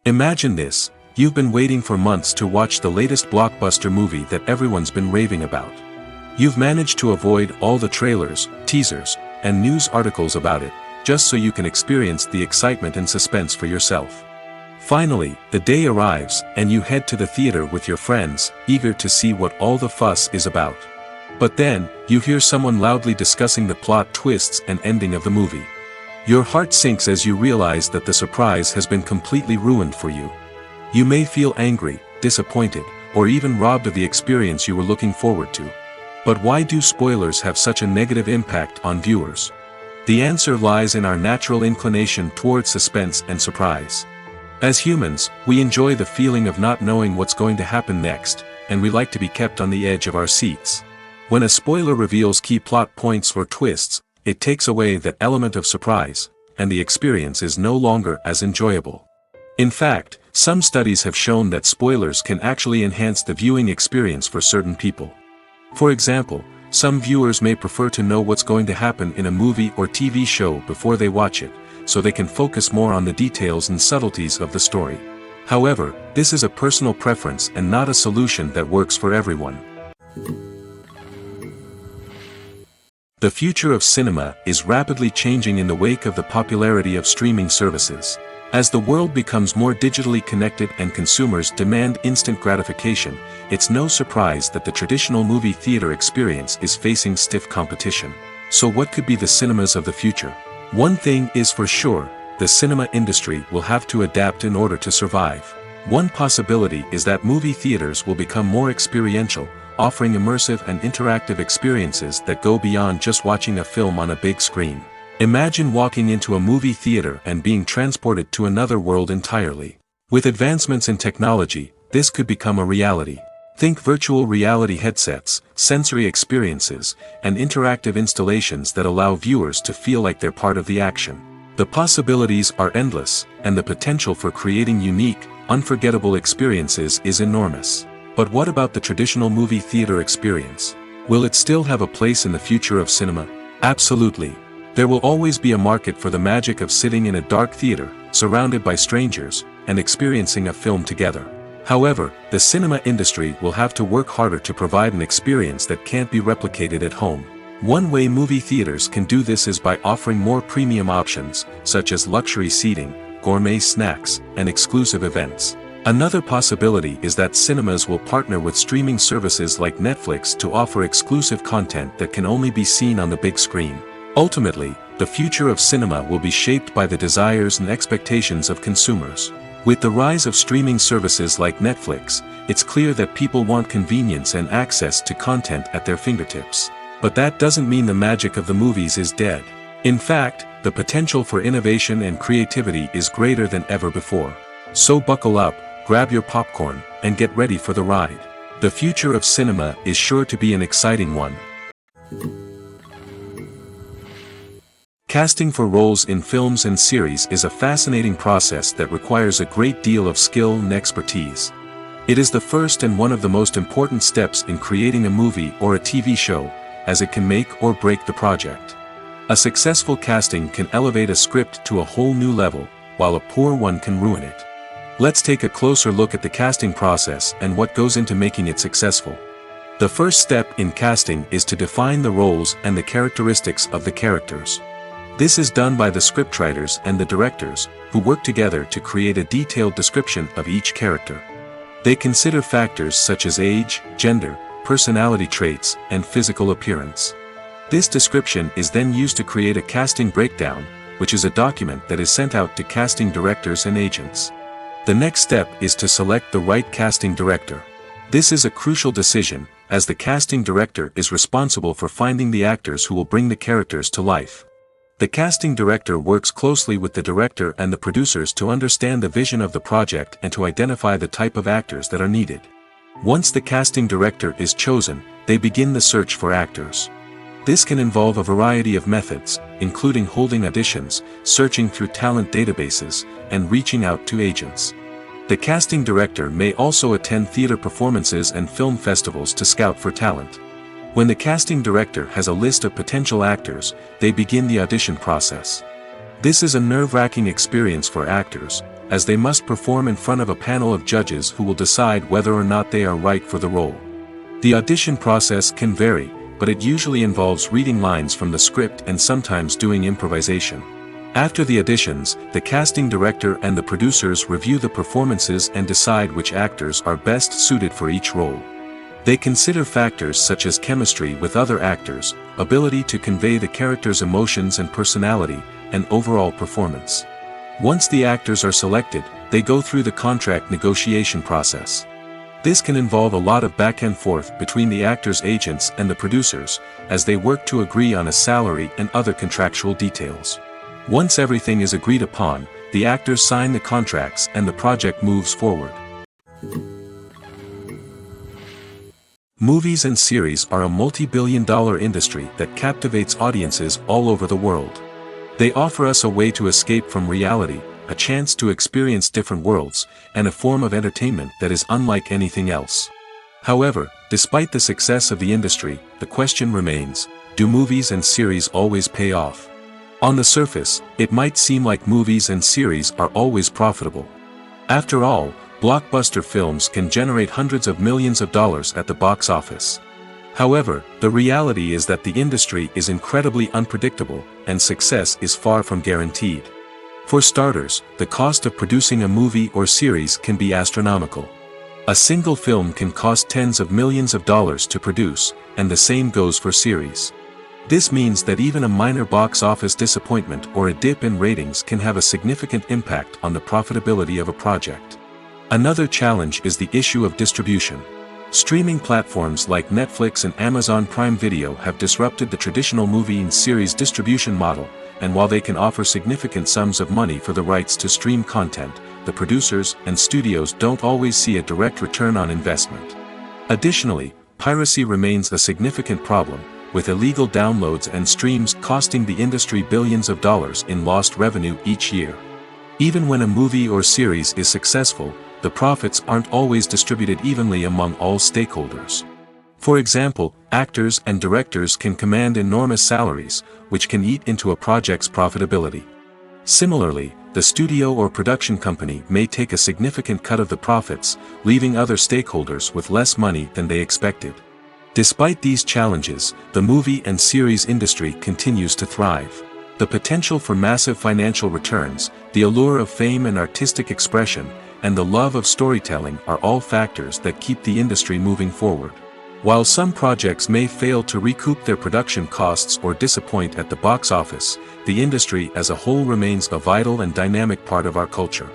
A: Imagine this: you've been waiting for months to watch the latest blockbuster movie that everyone's been raving about. You've managed to avoid all the trailers, teasers, and news articles about it, just so you can experience the excitement and suspense for yourself. Finally, the day arrives, and you head to the theater with your friends, eager to see what all the fuss is about. But then, you hear someone loudly discussing the plot twists and ending of the movie. Your heart sinks as you realize that the surprise has been completely ruined for you. You may feel angry, disappointed, or even robbed of the experience you were looking forward to. But why do spoilers have such a negative impact on viewers? The answer lies in our natural inclination towards suspense and surprise. As humans, we enjoy the feeling of not knowing what's going to happen next, and we like to be kept on the edge of our seats. When a spoiler reveals key plot points or twists, it takes away that element of surprise, and the experience is no longer as enjoyable. In fact, some studies have shown that spoilers can actually enhance the viewing experience for certain people. For example, some viewers may prefer to know what's going to happen in a movie or TV show before they watch it, so they can focus more on the details and subtleties of the story. However, this is a personal preference and not a solution that works for everyone. The future of cinema is rapidly changing in the wake of the popularity of streaming services. As the world becomes more digitally connected and consumers demand instant gratification, it's no surprise that the traditional movie theater experience is facing stiff competition. So what could be the cinemas of the future? One thing is for sure: the cinema industry will have to adapt in order to survive. One possibility is that movie theaters will become more experiential, offering immersive and interactive experiences that go beyond just watching a film on a big screen. Imagine walking into a movie theater and being transported to another world entirely. With advancements in technology, this could become a reality. Think virtual reality headsets, sensory experiences, and interactive installations that allow viewers to feel like they're part of the action. The possibilities are endless, and the potential for creating unique, unforgettable experiences is enormous. But what about the traditional movie theater experience? Will it still have a place in the future of cinema? Absolutely. There will always be a market for the magic of sitting in a dark theater, surrounded by strangers, and experiencing a film together. However, the cinema industry will have to work harder to provide an experience that can't be replicated at home. One way movie theaters can do this is by offering more premium options, such as luxury seating, gourmet snacks, and exclusive events. Another possibility is that cinemas will partner with streaming services like Netflix to offer exclusive content that can only be seen on the big screen. Ultimately, the future of cinema will be shaped by the desires and expectations of consumers. With the rise of streaming services like Netflix, it's clear that people want convenience and access to content at their fingertips. But that doesn't mean the magic of the movies is dead. In fact, the potential for innovation and creativity is greater than ever before. So buckle up, grab your popcorn, and get ready for the ride. The future of cinema is sure to be an exciting one. Casting for roles in films and series is a fascinating process that requires a great deal of skill and expertise. It is the first and one of the most important steps in creating a movie or a TV show, as it can make or break the project. A successful casting can elevate a script to a whole new level, while a poor one can ruin it. Let's take a closer look at the casting process and what goes into making it successful. The first step in casting is to define the roles and the characteristics of the characters. This is done by the scriptwriters and the directors, who work together to create a detailed description of each character. They consider factors such as age, gender, personality traits, and physical appearance. This description is then used to create a casting breakdown, which is a document that is sent out to casting directors and agents. The next step is to select the right casting director. This is a crucial decision, as the casting director is responsible for finding the actors who will bring the characters to life. The casting director works closely with the director and the producers to understand the vision of the project and to identify the type of actors that are needed. Once the casting director is chosen, they begin the search for actors. This can involve a variety of methods, including holding auditions, searching through talent databases, and reaching out to agents. The casting director may also attend theater performances and film festivals to scout for talent. When the casting director has a list of potential actors, they begin the audition process. This is a nerve-wracking experience for actors, as they must perform in front of a panel of judges who will decide whether or not they are right for the role. The audition process can vary, but it usually involves reading lines from the script and sometimes doing improvisation. After the auditions, the casting director and the producers review the performances and decide which actors are best suited for each role. They consider factors such as chemistry with other actors, ability to convey the character's emotions and personality, and overall performance. Once the actors are selected, they go through the contract negotiation process. This can involve a lot of back and forth between the actors' agents and the producers, as they work to agree on a salary and other contractual details. Once everything is agreed upon, the actors sign the contracts and the project moves forward. Movies and series are a multi-billion-dollar industry that captivates audiences all over the world. They offer us a way to escape from reality, a chance to experience different worlds, and a form of entertainment that is unlike anything else. However, despite the success of the industry, the question remains, do movies and series always pay off? On the surface, it might seem like movies and series are always profitable. After all, blockbuster films can generate hundreds of millions of dollars at the box office. However, the reality is that the industry is incredibly unpredictable, and success is far from guaranteed. For starters, the cost of producing a movie or series can be astronomical. A single film can cost tens of millions of dollars to produce, and the same goes for series. This means that even a minor box office disappointment or a dip in ratings can have a significant impact on the profitability of a project. Another challenge is the issue of distribution. Streaming platforms like Netflix and Amazon Prime Video have disrupted the traditional movie and series distribution model, and while they can offer significant sums of money for the rights to stream content, the producers and studios don't always see a direct return on investment. Additionally, piracy remains a significant problem, with illegal downloads and streams costing the industry billions of dollars in lost revenue each year. Even when a movie or series is successful, the profits aren't always distributed evenly among all stakeholders. For example, actors and directors can command enormous salaries, which can eat into a project's profitability. Similarly, the studio or production company may take a significant cut of the profits, leaving other stakeholders with less money than they expected. Despite these challenges, the movie and series industry continues to thrive. The potential for massive financial returns, the allure of fame and artistic expression, and the love of storytelling are all factors that keep the industry moving forward. While some projects may fail to recoup their production costs or disappoint at the box office, the industry as a whole remains a vital and dynamic part of our culture.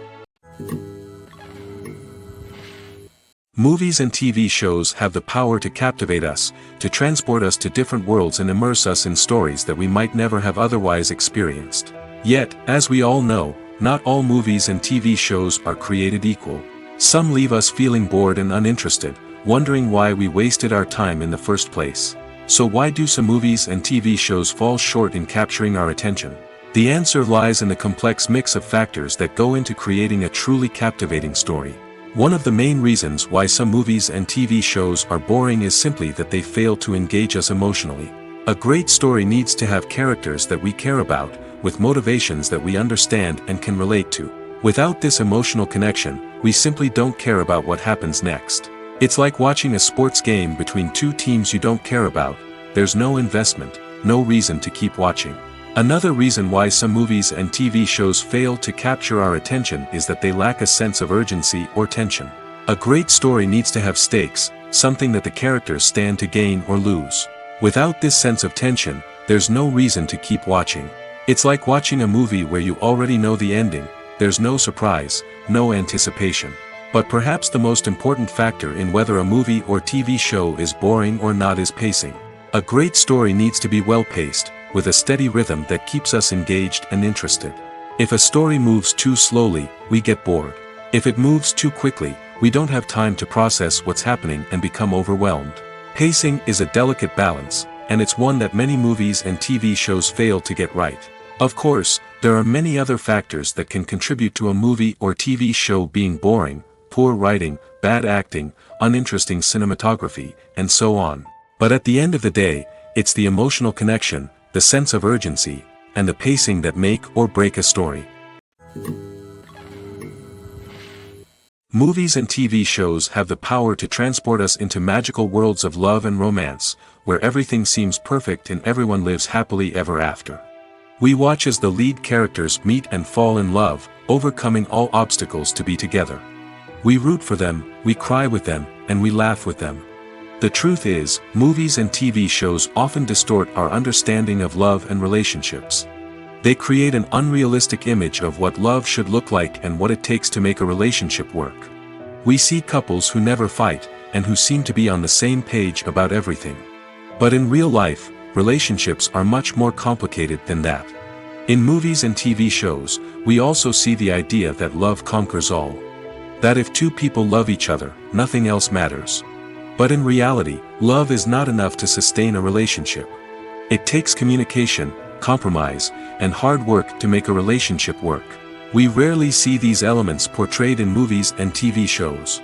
A: Movies and TV shows have the power to captivate us, to transport us to different worlds and immerse us in stories that we might never have otherwise experienced. Yet, as we all know, not all movies and TV shows are created equal. Some leave us feeling bored and uninterested, wondering why we wasted our time in the first place. So why do some movies and TV shows fall short in capturing our attention? The answer lies in the complex mix of factors that go into creating a truly captivating story. One of the main reasons why some movies and TV shows are boring is simply that they fail to engage us emotionally. A great story needs to have characters that we care about, with motivations that we understand and can relate to. Without this emotional connection, we simply don't care about what happens next. It's like watching a sports game between two teams you don't care about. There's no investment, no reason to keep watching. Another reason why some movies and TV shows fail to capture our attention is that they lack a sense of urgency or tension. A great story needs to have stakes, something that the characters stand to gain or lose. Without this sense of tension, there's no reason to keep watching. It's like watching a movie where you already know the ending. There's no surprise, no anticipation. But perhaps the most important factor in whether a movie or TV show is boring or not is pacing. A great story needs to be well-paced, with a steady rhythm that keeps us engaged and interested. If a story moves too slowly, we get bored. If it moves too quickly, we don't have time to process what's happening and become overwhelmed. Pacing is a delicate balance, and it's one that many movies and TV shows fail to get right. Of course, there are many other factors that can contribute to a movie or TV show being boring: poor writing, bad acting, uninteresting cinematography, and so on. But at the end of the day, it's the emotional connection, the sense of urgency, and the pacing that make or break a story. Movies and TV shows have the power to transport us into magical worlds of love and romance, where everything seems perfect and everyone lives happily ever after. We watch as the lead characters meet and fall in love, overcoming all obstacles to be together. We root for them, we cry with them, and we laugh with them. The truth is, movies and TV shows often distort our understanding of love and relationships. They create an unrealistic image of what love should look like and what it takes to make a relationship work. We see couples who never fight, and who seem to be on the same page about everything. But in real life, relationships are much more complicated than that. In movies and TV shows, we also see the idea that love conquers all. That if two people love each other, nothing else matters. But in reality, love is not enough to sustain a relationship. It takes communication, compromise, and hard work to make a relationship work. We rarely see these elements portrayed in movies and TV shows.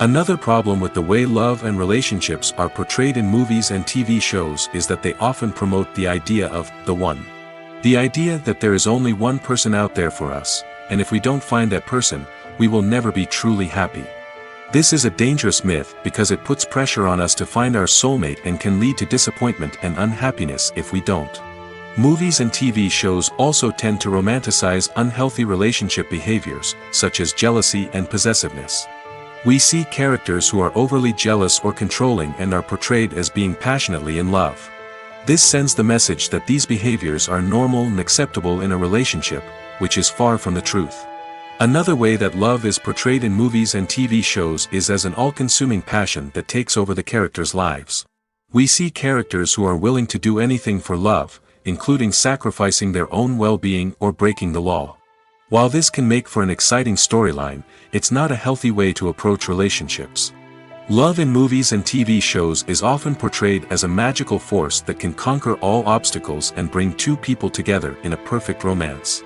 A: Another problem with the way love and relationships are portrayed in movies and TV shows is that they often promote the idea of the one. The idea that there is only one person out there for us, and if we don't find that person, we will never be truly happy. This is a dangerous myth because it puts pressure on us to find our soulmate and can lead to disappointment and unhappiness if we don't. Movies and TV shows also tend to romanticize unhealthy relationship behaviors, such as jealousy and possessiveness. We see characters who are overly jealous or controlling and are portrayed as being passionately in love. This sends the message that these behaviors are normal and acceptable in a relationship, which is far from the truth. Another way that love is portrayed in movies and TV shows is as an all-consuming passion that takes over the characters' lives. We see characters who are willing to do anything for love, including sacrificing their own well-being or breaking the law. While this can make for an exciting storyline, it's not a healthy way to approach relationships. Love in movies and TV shows is often portrayed as a magical force that can conquer all obstacles and bring two people together in a perfect romance.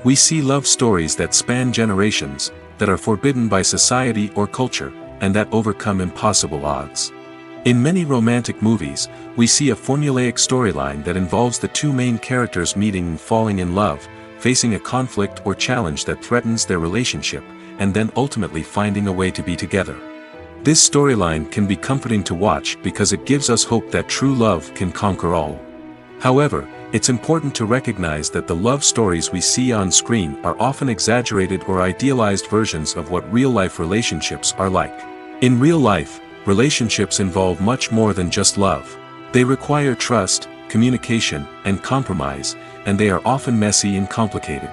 A: We see love stories that span generations, that are forbidden by society or culture, and that overcome impossible odds. In many romantic movies, we see a formulaic storyline that involves the two main characters meeting and falling in love, facing a conflict or challenge that threatens their relationship, and then ultimately finding a way to be together. This storyline can be comforting to watch because it gives us hope that true love can conquer all. However, it's important to recognize that the love stories we see on screen are often exaggerated or idealized versions of what real-life relationships are like. In real life, relationships involve much more than just love. They require trust, communication, and compromise, and they are often messy and complicated.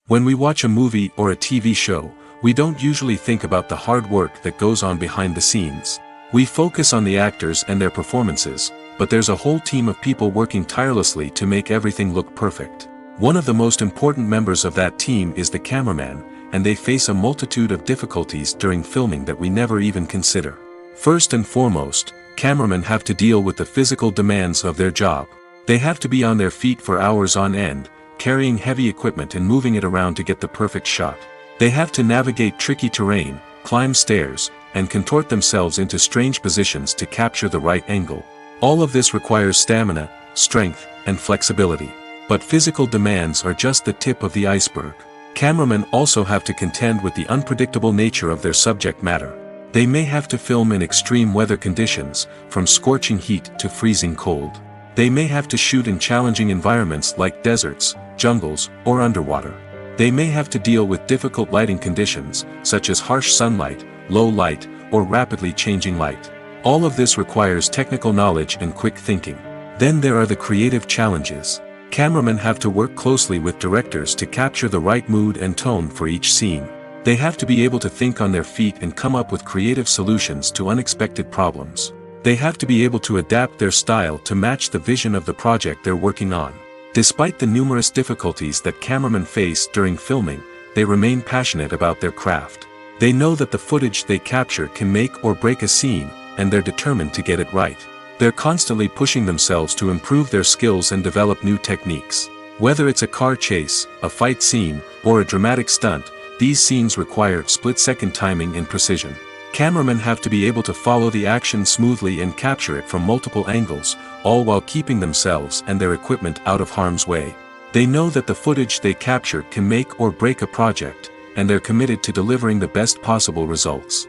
A: When we watch a movie or a TV show, we don't usually think about the hard work that goes on behind the scenes. We focus on the actors and their performances, but there's a whole team of people working tirelessly to make everything look perfect. One of the most important members of that team is the cameraman, and they face a multitude of difficulties during filming that we never even consider. First and foremost, cameramen have to deal with the physical demands of their job. They have to be on their feet for hours on end, carrying heavy equipment and moving it around to get the perfect shot. They have to navigate tricky terrain, climb stairs, and contort themselves into strange positions to capture the right angle. All of this requires stamina, strength, and flexibility. But physical demands are just the tip of the iceberg. Cameramen also have to contend with the unpredictable nature of their subject matter. They may have to film in extreme weather conditions, from scorching heat to freezing cold. They may have to shoot in challenging environments like deserts, jungles, or underwater. They may have to deal with difficult lighting conditions, such as harsh sunlight, low light, or rapidly changing light. All of this requires technical knowledge and quick thinking. Then there are the creative challenges. Cameramen have to work closely with directors to capture the right mood and tone for each scene. They have to be able to think on their feet and come up with creative solutions to unexpected problems. They have to be able to adapt their style to match the vision of the project they're working on. Despite the numerous difficulties that cameramen face during filming, they remain passionate about their craft. They know that the footage they capture can make or break a scene, and they're determined to get it right. They're constantly pushing themselves to improve their skills and develop new techniques. Whether it's a car chase, a fight scene, or a dramatic stunt, these scenes require split-second timing and precision. Cameramen have to be able to follow the action smoothly and capture it from multiple angles, all while keeping themselves and their equipment out of harm's way. They know that the footage they capture can make or break a project, and they're committed to delivering the best possible results.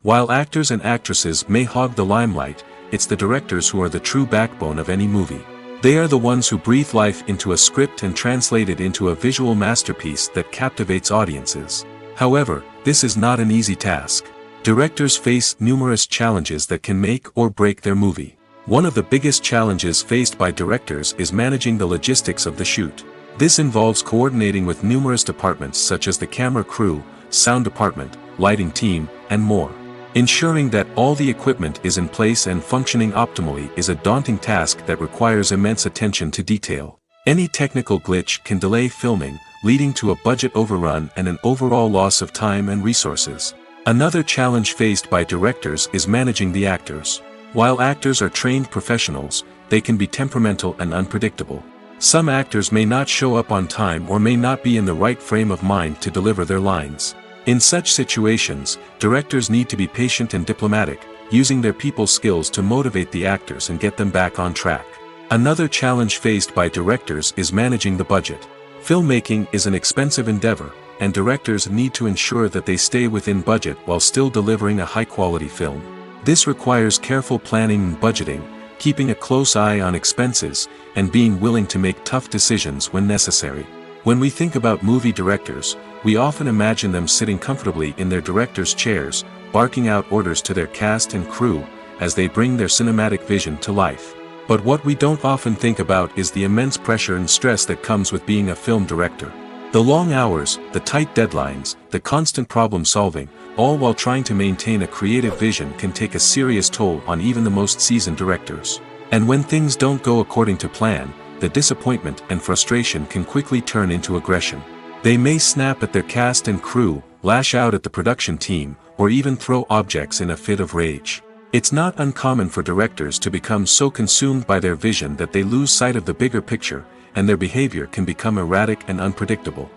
A: While actors and actresses may hog the limelight, it's the directors who are the true backbone of any movie. They are the ones who breathe life into a script and translate it into a visual masterpiece that captivates audiences. However, this is not an easy task. Directors face numerous challenges that can make or break their movie. One of the biggest challenges faced by directors is managing the logistics of the shoot. This involves coordinating with numerous departments such as the camera crew, sound department, lighting team, and more. Ensuring that all the equipment is in place and functioning optimally is a daunting task that requires immense attention to detail. Any technical glitch can delay filming, leading to a budget overrun and an overall loss of time and resources. Another challenge faced by directors is managing the actors. While actors are trained professionals, they can be temperamental and unpredictable. Some actors may not show up on time or may not be in the right frame of mind to deliver their lines. In such situations, directors need to be patient and diplomatic, using their people skills to motivate the actors and get them back on track. Another challenge faced by directors is managing the budget. Filmmaking is an expensive endeavor, and directors need to ensure that they stay within budget while still delivering a high-quality film. This requires careful planning and budgeting, keeping a close eye on expenses, and being willing to make tough decisions when necessary. When we think about movie directors, we often imagine them sitting comfortably in their director's chairs, barking out orders to their cast and crew, as they bring their cinematic vision to life. But what we don't often think about is the immense pressure and stress that comes with being a film director. The long hours, the tight deadlines, the constant problem solving, all while trying to maintain a creative vision can take a serious toll on even the most seasoned directors. And when things don't go according to plan, the disappointment and frustration can quickly turn into aggression. They may snap at their cast and crew, lash out at the production team, or even throw objects in a fit of rage. It's not uncommon for directors to become so consumed by their vision that they lose sight of the bigger picture, and their behavior can become erratic and unpredictable.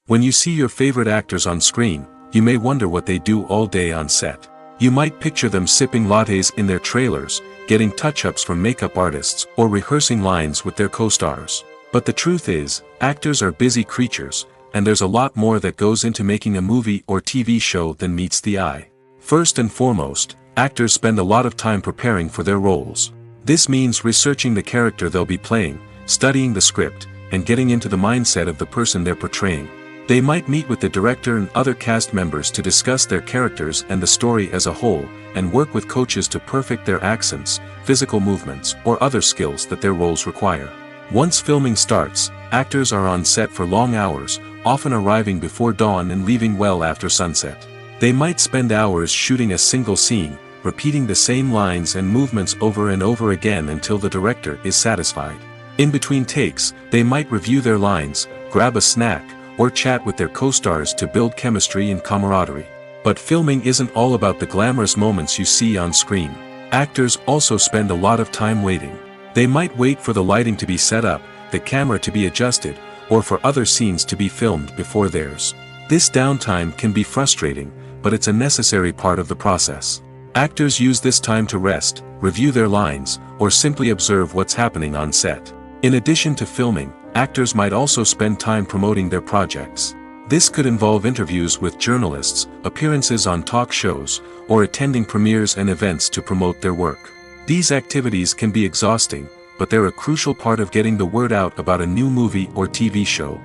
A: When you see your favorite actors on screen, you may wonder what they do all day on set. You might picture them sipping lattes in their trailers, getting touch-ups from makeup artists, or rehearsing lines with their co-stars. But the truth is, actors are busy creatures, and there's a lot more that goes into making a movie or TV show than meets the eye. First and foremost, actors spend a lot of time preparing for their roles. This means researching the character they'll be playing, studying the script, and getting into the mindset of the person they're portraying. They might meet with the director and other cast members to discuss their characters and the story as a whole, and work with coaches to perfect their accents, physical movements, or other skills that their roles require. Once filming starts, actors are on set for long hours, often arriving before dawn and leaving well after sunset. They might spend hours shooting a single scene, repeating the same lines and movements over and over again until the director is satisfied. In between takes, they might review their lines, grab a snack, or chat with their co-stars to build chemistry and camaraderie. But filming isn't all about the glamorous moments you see on screen. Actors also spend a lot of time waiting. They might wait for the lighting to be set up, the camera to be adjusted, or for other scenes to be filmed before theirs. This downtime can be frustrating, but it's a necessary part of the process. Actors use this time to rest, review their lines, or simply observe what's happening on set. In addition to filming, actors might also spend time promoting their projects. This could involve interviews with journalists, appearances on talk shows, or attending premieres and events to promote their work. These activities can be exhausting, but they're a crucial part of getting the word out about a new movie or TV show.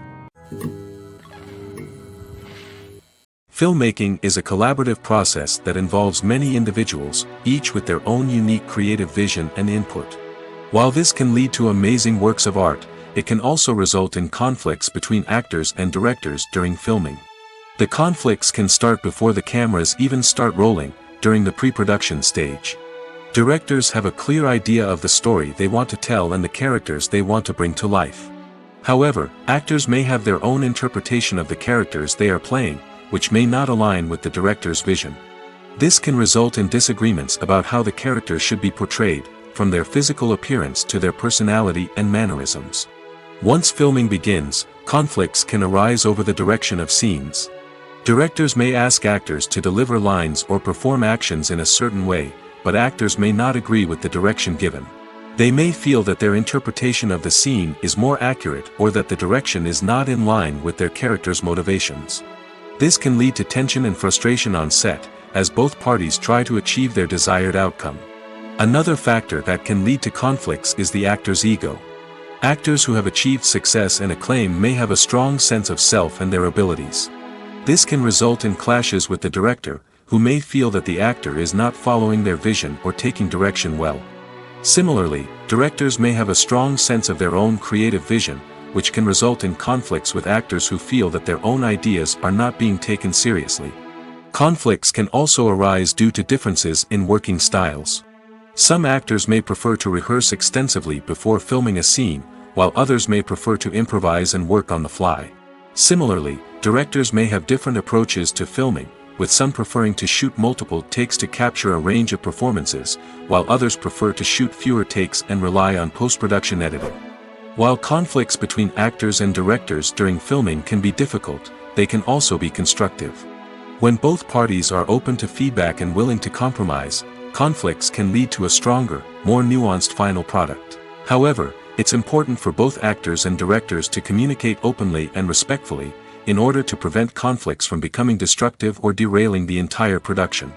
A: Filmmaking is a collaborative process that involves many individuals, each with their own unique creative vision and input. While this can lead to amazing works of art, it can also result in conflicts between actors and directors during filming. The conflicts can start before the cameras even start rolling, during the pre-production stage. Directors have a clear idea of the story they want to tell and the characters they want to bring to life. However, actors may have their own interpretation of the characters they are playing, which may not align with the director's vision. This can result in disagreements about how the characters should be portrayed, from their physical appearance to their personality and mannerisms. Once filming begins, conflicts can arise over the direction of scenes. Directors may ask actors to deliver lines or perform actions in a certain way, but actors may not agree with the direction given. They may feel that their interpretation of the scene is more accurate or that the direction is not in line with their character's motivations. This can lead to tension and frustration on set, as both parties try to achieve their desired outcome. Another factor that can lead to conflicts is the actor's ego. Actors who have achieved success and acclaim may have a strong sense of self and their abilities. This can result in clashes with the director, who may feel that the actor is not following their vision or taking direction well. Similarly, directors may have a strong sense of their own creative vision, which can result in conflicts with actors who feel that their own ideas are not being taken seriously. Conflicts can also arise due to differences in working styles. Some actors may prefer to rehearse extensively before filming a scene, while others may prefer to improvise and work on the fly. Similarly, directors may have different approaches to filming, with some preferring to shoot multiple takes to capture a range of performances, while others prefer to shoot fewer takes and rely on post-production editing. While conflicts between actors and directors during filming can be difficult, they can also be constructive. When both parties are open to feedback and willing to compromise, conflicts can lead to a stronger, more nuanced final product. However, it's important for both actors and directors to communicate openly and respectfully, in order to prevent conflicts from becoming destructive or derailing the entire production.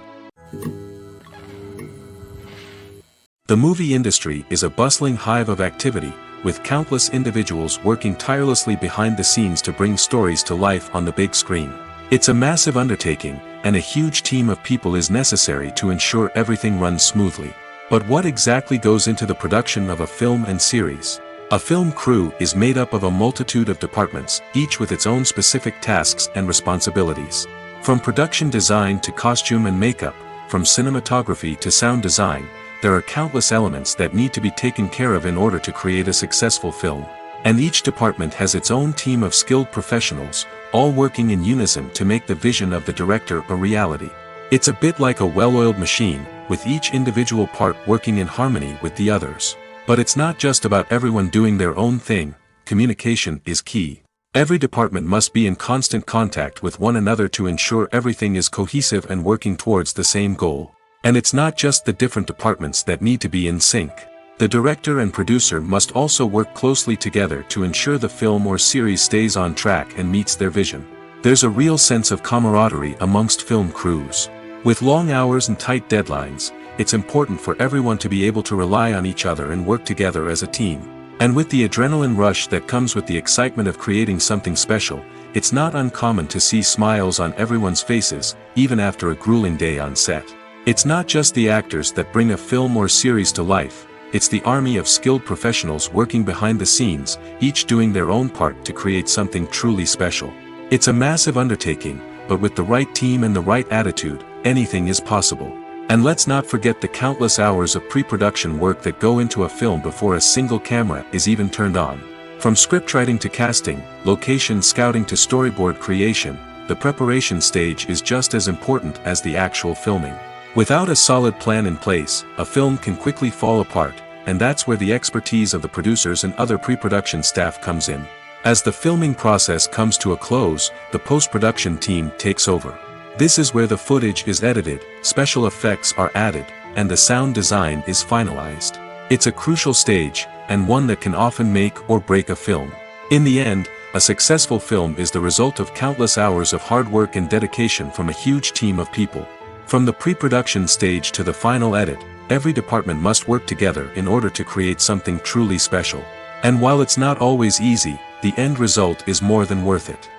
A: The movie industry is a bustling hive of activity, with countless individuals working tirelessly behind the scenes to bring stories to life on the big screen. It's a massive undertaking, and a huge team of people is necessary to ensure everything runs smoothly. But what exactly goes into the production of a film and series? A film crew is made up of a multitude of departments, each with its own specific tasks and responsibilities. From production design to costume and makeup, from cinematography to sound design, there are countless elements that need to be taken care of in order to create a successful film. And each department has its own team of skilled professionals, all working in unison to make the vision of the director a reality. It's a bit like a well-oiled machine, with each individual part working in harmony with the others. But it's not just about everyone doing their own thing. Communication is key. Every department must be in constant contact with one another to ensure everything is cohesive and working towards the same goal. And it's not just the different departments that need to be in sync. The director and producer must also work closely together to ensure the film or series stays on track and meets their vision. There's a real sense of camaraderie amongst film crews. With long hours and tight deadlines, it's important for everyone to be able to rely on each other and work together as a team. And with the adrenaline rush that comes with the excitement of creating something special, it's not uncommon to see smiles on everyone's faces, even after a grueling day on set. It's not just the actors that bring a film or series to life, it's the army of skilled professionals working behind the scenes, each doing their own part to create something truly special. It's a massive undertaking, but with the right team and the right attitude, anything is possible. And let's not forget the countless hours of pre-production work that go into a film before a single camera is even turned on. From scriptwriting to casting, location scouting to storyboard creation, the preparation stage is just as important as the actual filming. Without a solid plan in place, a film can quickly fall apart, and that's where the expertise of the producers and other pre-production staff comes in. As the filming process comes to a close, the post-production team takes over. This is where the footage is edited, special effects are added, and the sound design is finalized. It's a crucial stage, and one that can often make or break a film. In the end, a successful film is the result of countless hours of hard work and dedication from a huge team of people. From the pre-production stage to the final edit, every department must work together in order to create something truly special. And while it's not always easy, the end result is more than worth it.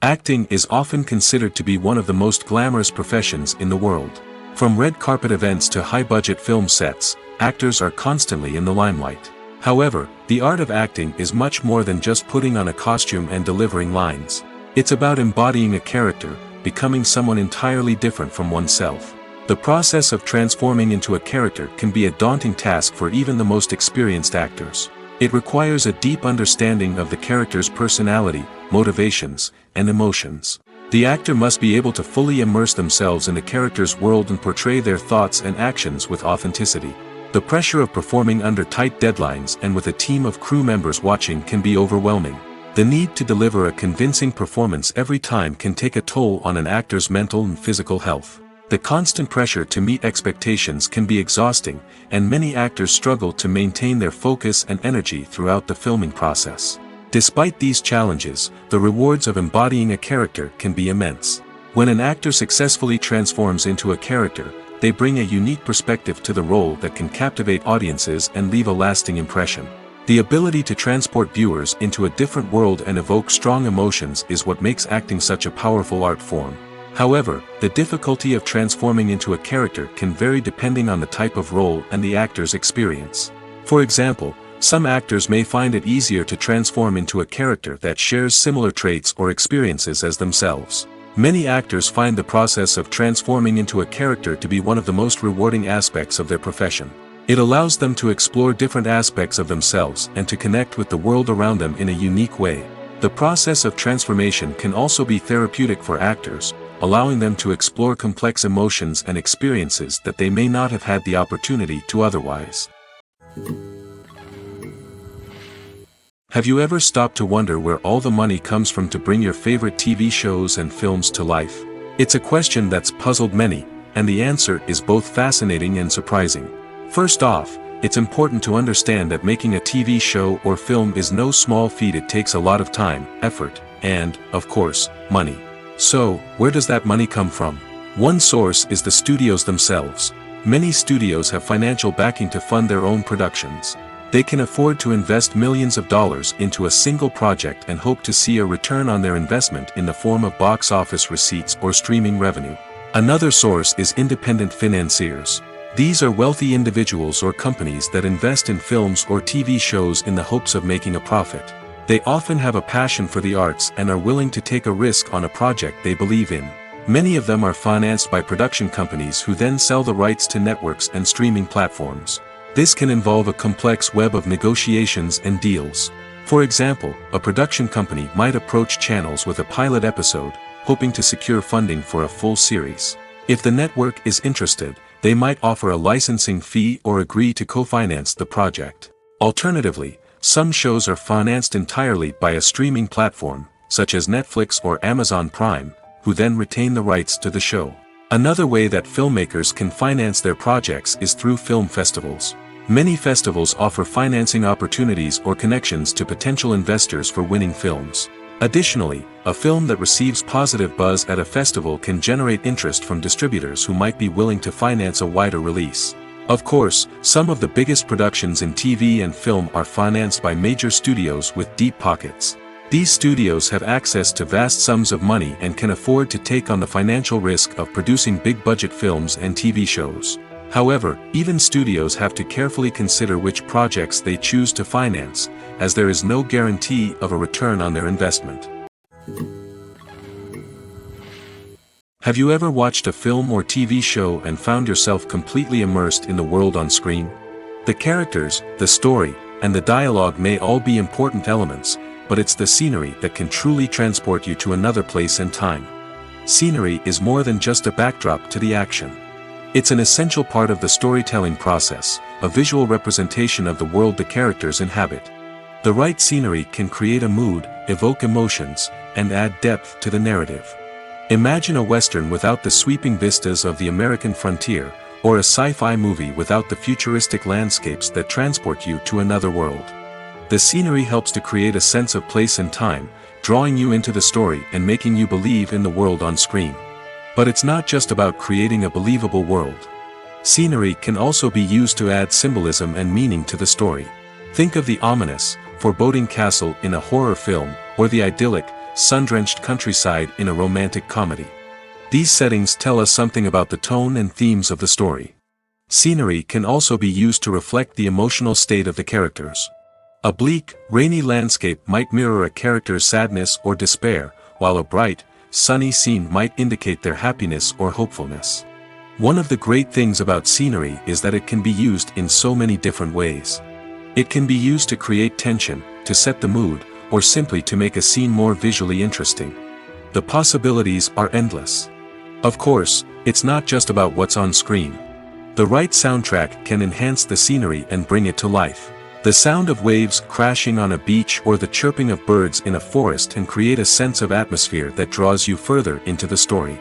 A: Acting is often considered to be one of the most glamorous professions in the world. From red carpet events to high-budget film sets, actors are constantly in the limelight. However, the art of acting is much more than just putting on a costume and delivering lines. It's about embodying a character, becoming someone entirely different from oneself. The process of transforming into a character can be a daunting task for even the most experienced actors. It requires a deep understanding of the character's personality, motivations, and emotions. The actor must be able to fully immerse themselves in the character's world and portray their thoughts and actions with authenticity. The pressure of performing under tight deadlines and with a team of crew members watching can be overwhelming. The need to deliver a convincing performance every time can take a toll on an actor's mental and physical health. The constant pressure to meet expectations can be exhausting, and many actors struggle to maintain their focus and energy throughout the filming process. Despite these challenges, the rewards of embodying a character can be immense. When an actor successfully transforms into a character, they bring a unique perspective to the role that can captivate audiences and leave a lasting impression. The ability to transport viewers into a different world and evoke strong emotions is what makes acting such a powerful art form. However, the difficulty of transforming into a character can vary depending on the type of role and the actor's experience. For example, some actors may find it easier to transform into a character that shares similar traits or experiences as themselves. Many actors find the process of transforming into a character to be one of the most rewarding aspects of their profession. It allows them to explore different aspects of themselves and to connect with the world around them in a unique way. The process of transformation can also be therapeutic for actors, allowing them to explore complex emotions and experiences that they may not have had the opportunity to otherwise. Have you ever stopped to wonder where all the money comes from to bring your favorite TV shows and films to life? It's a question that's puzzled many, and the answer is both fascinating and surprising. First off, it's important to understand that making a TV show or film is no small feat. It takes a lot of time, effort, and, of course, money. So, where does that money come from? One source is the studios themselves. Many studios have financial backing to fund their own productions. They can afford to invest millions of dollars into a single project and hope to see a return on their investment in the form of box office receipts or streaming revenue. Another source is independent financiers. These are wealthy individuals or companies that invest in films or TV shows in the hopes of making a profit. They often have a passion for the arts and are willing to take a risk on a project they believe in. Many of them are financed by production companies who then sell the rights to networks and streaming platforms. This can involve a complex web of negotiations and deals. For example, a production company might approach channels with a pilot episode, hoping to secure funding for a full series. If the network is interested, they might offer a licensing fee or agree to co-finance the project. Alternatively, some shows are financed entirely by a streaming platform, such as Netflix or Amazon Prime, who then retain the rights to the show. Another way that filmmakers can finance their projects is through film festivals. Many festivals offer financing opportunities or connections to potential investors for winning films. Additionally, a film that receives positive buzz at a festival can generate interest from distributors who might be willing to finance a wider release. Of course, some of the biggest productions in TV and film are financed by major studios with deep pockets. These studios have access to vast sums of money and can afford to take on the financial risk of producing big-budget films and TV shows. However, even studios have to carefully consider which projects they choose to finance, as there is no guarantee of a return on their investment. Have you ever watched a film or TV show and found yourself completely immersed in the world on screen? The characters, the story, and the dialogue may all be important elements, but it's the scenery that can truly transport you to another place and time. Scenery is more than just a backdrop to the action. It's an essential part of the storytelling process, a visual representation of the world the characters inhabit. The right scenery can create a mood, evoke emotions, and add depth to the narrative. Imagine a Western without the sweeping vistas of the American frontier, or a sci-fi movie without the futuristic landscapes that transport you to another world. The scenery helps to create a sense of place and time, drawing you into the story and making you believe in the world on screen. But it's not just about creating a believable world. Scenery can also be used to add symbolism and meaning to the story. Think of the ominous, foreboding castle in a horror film, or the idyllic, sun-drenched countryside in a romantic comedy. These settings tell us something about the tone and themes of the story. Scenery can also be used to reflect the emotional state of the characters. A bleak, rainy landscape might mirror a character's sadness or despair, while a bright, sunny scene might indicate their happiness or hopefulness. One of the great things about scenery is that it can be used in so many different ways. It can be used to create tension, to set the mood, or simply to make a scene more visually interesting. The possibilities are endless. Of course, it's not just about what's on screen. The right soundtrack can enhance the scenery and bring it to life. The sound of waves crashing on a beach or the chirping of birds in a forest can create a sense of atmosphere that draws you further into the story.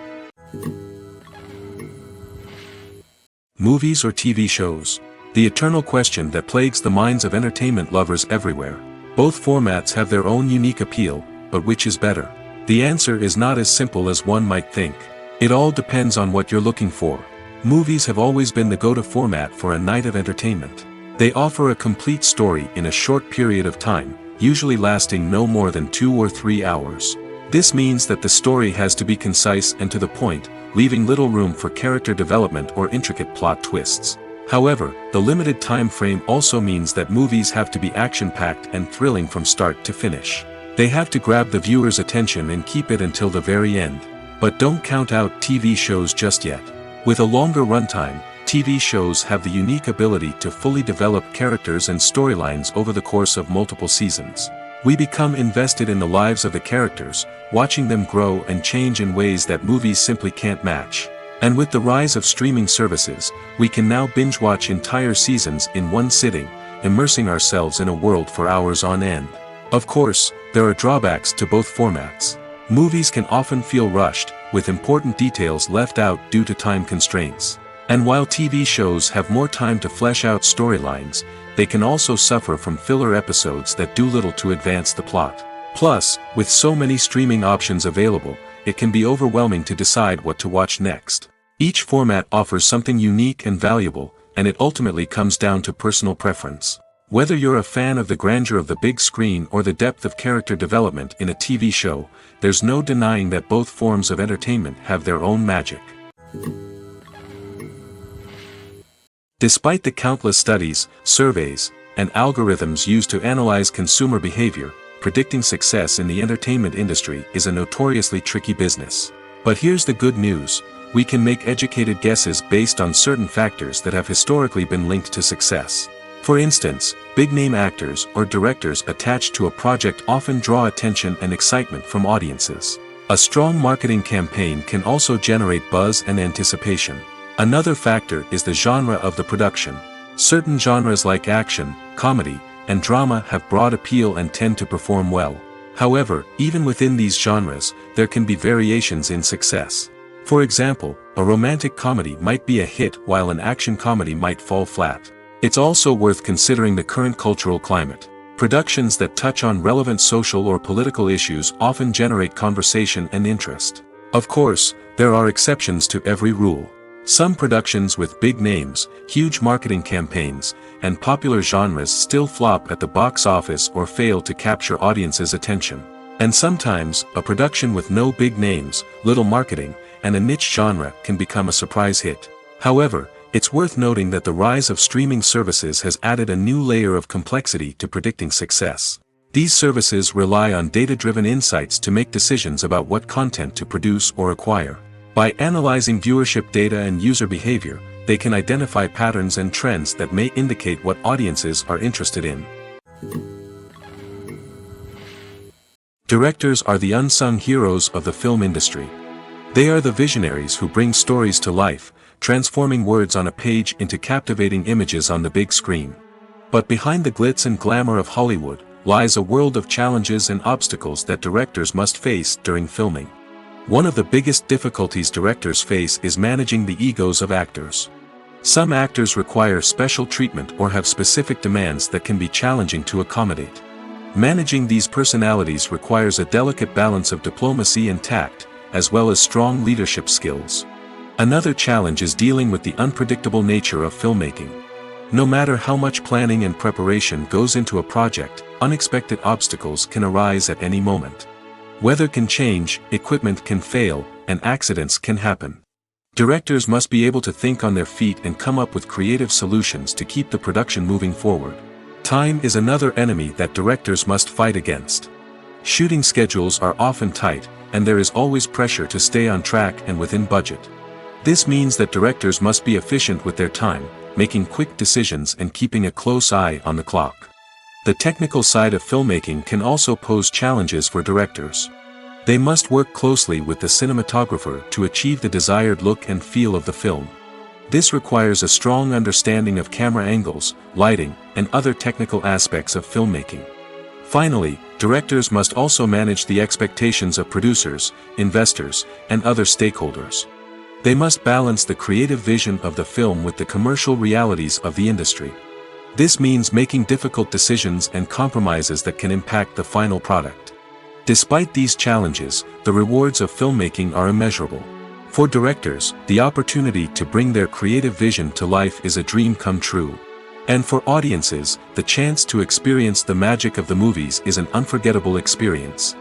A: Movies or TV shows? The eternal question that plagues the minds of entertainment lovers everywhere. Both formats have their own unique appeal, but which is better? The answer is not as simple as one might think. It all depends on what you're looking for. Movies have always been the go-to format for a night of entertainment. They offer a complete story in a short period of time, usually lasting no more than 2 or 3 hours. This means that the story has to be concise and to the point, leaving little room for character development or intricate plot twists. However, the limited time frame also means that movies have to be action-packed and thrilling from start to finish. They have to grab the viewer's attention and keep it until the very end. But don't count out TV shows just yet. With a longer runtime, TV shows have the unique ability to fully develop characters and storylines over the course of multiple seasons. We become invested in the lives of the characters, watching them grow and change in ways that movies simply can't match. And with the rise of streaming services, we can now binge-watch entire seasons in one sitting, immersing ourselves in a world for hours on end. Of course, there are drawbacks to both formats. Movies can often feel rushed, with important details left out due to time constraints. And while TV shows have more time to flesh out storylines, they can also suffer from filler episodes that do little to advance the plot. Plus, with so many streaming options available, it can be overwhelming to decide what to watch next. Each format offers something unique and valuable, and it ultimately comes down to personal preference. Whether you're a fan of the grandeur of the big screen or the depth of character development in a TV show, there's no denying that both forms of entertainment have their own magic. Despite the countless studies, surveys, and algorithms used to analyze consumer behavior, predicting success in the entertainment industry is a notoriously tricky business. But here's the good news: we can make educated guesses based on certain factors that have historically been linked to success. For instance, big-name actors or directors attached to a project often draw attention and excitement from audiences. A strong marketing campaign can also generate buzz and anticipation. Another factor is the genre of the production. Certain genres like action, comedy, and drama have broad appeal and tend to perform well. However, even within these genres, there can be variations in success. For example, a romantic comedy might be a hit while an action comedy might fall flat. It's also worth considering the current cultural climate. Productions that touch on relevant social or political issues often generate conversation and interest. Of course, there are exceptions to every rule. Some productions with big names, huge marketing campaigns, and popular genres still flop at the box office or fail to capture audiences' attention. And sometimes, a production with no big names, little marketing, and a niche genre can become a surprise hit. However, it's worth noting that the rise of streaming services has added a new layer of complexity to predicting success. These services rely on data-driven insights to make decisions about what content to produce or acquire. By analyzing viewership data and user behavior, they can identify patterns and trends that may indicate what audiences are interested in. Directors are the unsung heroes of the film industry. They are the visionaries who bring stories to life, transforming words on a page into captivating images on the big screen. But behind the glitz and glamour of Hollywood, lies a world of challenges and obstacles that directors must face during filming. One of the biggest difficulties directors face is managing the egos of actors. Some actors require special treatment or have specific demands that can be challenging to accommodate. Managing these personalities requires a delicate balance of diplomacy and tact, as well as strong leadership skills. Another challenge is dealing with the unpredictable nature of filmmaking. No matter how much planning and preparation goes into a project, unexpected obstacles can arise at any moment. Weather can change, equipment can fail, and accidents can happen. Directors must be able to think on their feet and come up with creative solutions to keep the production moving forward. Time is another enemy that directors must fight against. Shooting schedules are often tight, and there is always pressure to stay on track and within budget. This means that directors must be efficient with their time, making quick decisions and keeping a close eye on the clock. The technical side of filmmaking can also pose challenges for directors. They must work closely with the cinematographer to achieve the desired look and feel of the film. This requires a strong understanding of camera angles, lighting, and other technical aspects of filmmaking. Finally, directors must also manage the expectations of producers, investors, and other stakeholders. They must balance the creative vision of the film with the commercial realities of the industry. This means making difficult decisions and compromises that can impact the final product. Despite these challenges, the rewards of filmmaking are immeasurable. For directors, the opportunity to bring their creative vision to life is a dream come true. And for audiences, the chance to experience the magic of the movies is an unforgettable experience.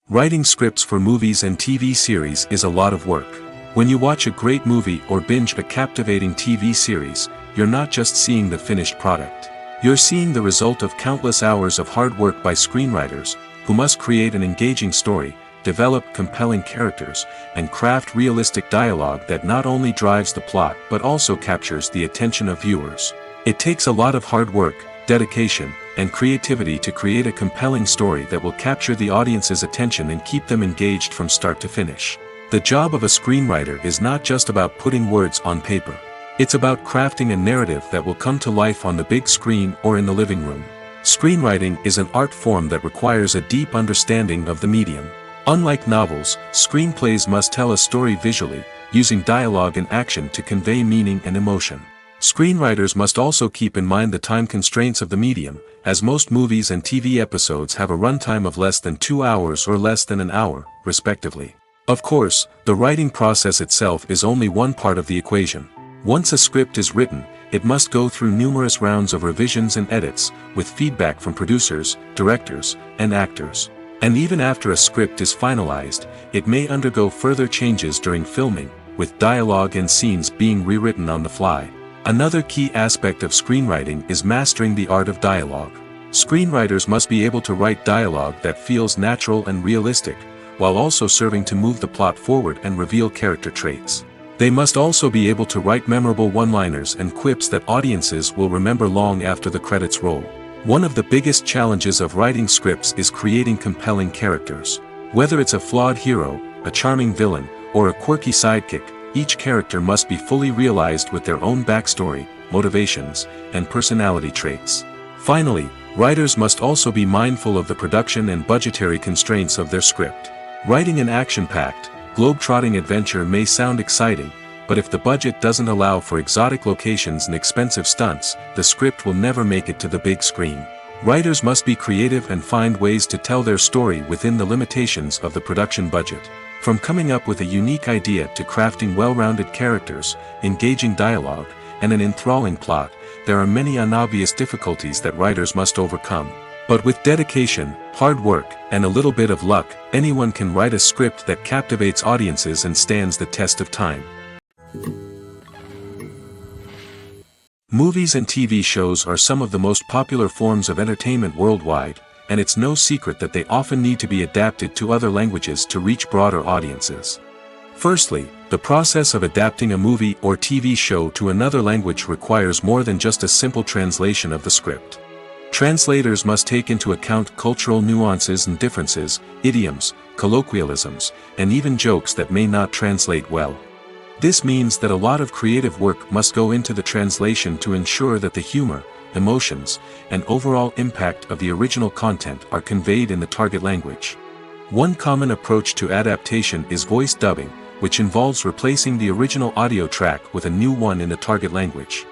A: Writing scripts for movies and TV series is a lot of work. When you watch a great movie or binge a captivating TV series, you're not just seeing the finished product. You're seeing the result of countless hours of hard work by screenwriters, who must create an engaging story, develop compelling characters, and craft realistic dialogue that not only drives the plot but also captures the attention of viewers. It takes a lot of hard work, dedication, and creativity to create a compelling story that will capture the audience's attention and keep them engaged from start to finish. The job of a screenwriter is not just about putting words on paper. It's about crafting a narrative that will come to life on the big screen or in the living room. Screenwriting is an art form that requires a deep understanding of the medium. Unlike novels, screenplays must tell a story visually, using dialogue and action to convey meaning and emotion. Screenwriters must also keep in mind the time constraints of the medium, as most movies and TV episodes have a runtime of less than 2 hours or less than an hour, respectively. Of course, the writing process itself is only one part of the equation. Once a script is written, it must go through numerous rounds of revisions and edits, with feedback from producers, directors, and actors. And even after a script is finalized, it may undergo further changes during filming, with dialogue and scenes being rewritten on the fly. Another key aspect of screenwriting is mastering the art of dialogue. Screenwriters must be able to write dialogue that feels natural and realistic, while also serving to move the plot forward and reveal character traits. They must also be able to write memorable one-liners and quips that audiences will remember long after the credits roll. One of the biggest challenges of writing scripts is creating compelling characters. Whether it's a flawed hero, a charming villain, or a quirky sidekick, each character must be fully realized with their own backstory, motivations, and personality traits. Finally, writers must also be mindful of the production and budgetary constraints of their script. Writing an action-packed, globe-trotting adventure may sound exciting, but if the budget doesn't allow for exotic locations and expensive stunts, the script will never make it to the big screen. Writers must be creative and find ways to tell their story within the limitations of the production budget. From coming up with a unique idea to crafting well-rounded characters, engaging dialogue, and an enthralling plot, there are many unobvious difficulties that writers must overcome. But with dedication, hard work, and a little bit of luck, anyone can write a script that captivates audiences and stands the test of time. Movies and TV shows are some of the most popular forms of entertainment worldwide, and it's no secret that they often need to be adapted to other languages to reach broader audiences. Firstly, the process of adapting a movie or TV show to another language requires more than just a simple translation of the script. Translators must take into account cultural nuances and differences, idioms, colloquialisms, and even jokes that may not translate well. This means that a lot of creative work must go into the translation to ensure that the humor, emotions, and overall impact of the original content are conveyed in the target language. One common approach to adaptation is voice dubbing, which involves replacing the original audio track with a new one in the target language.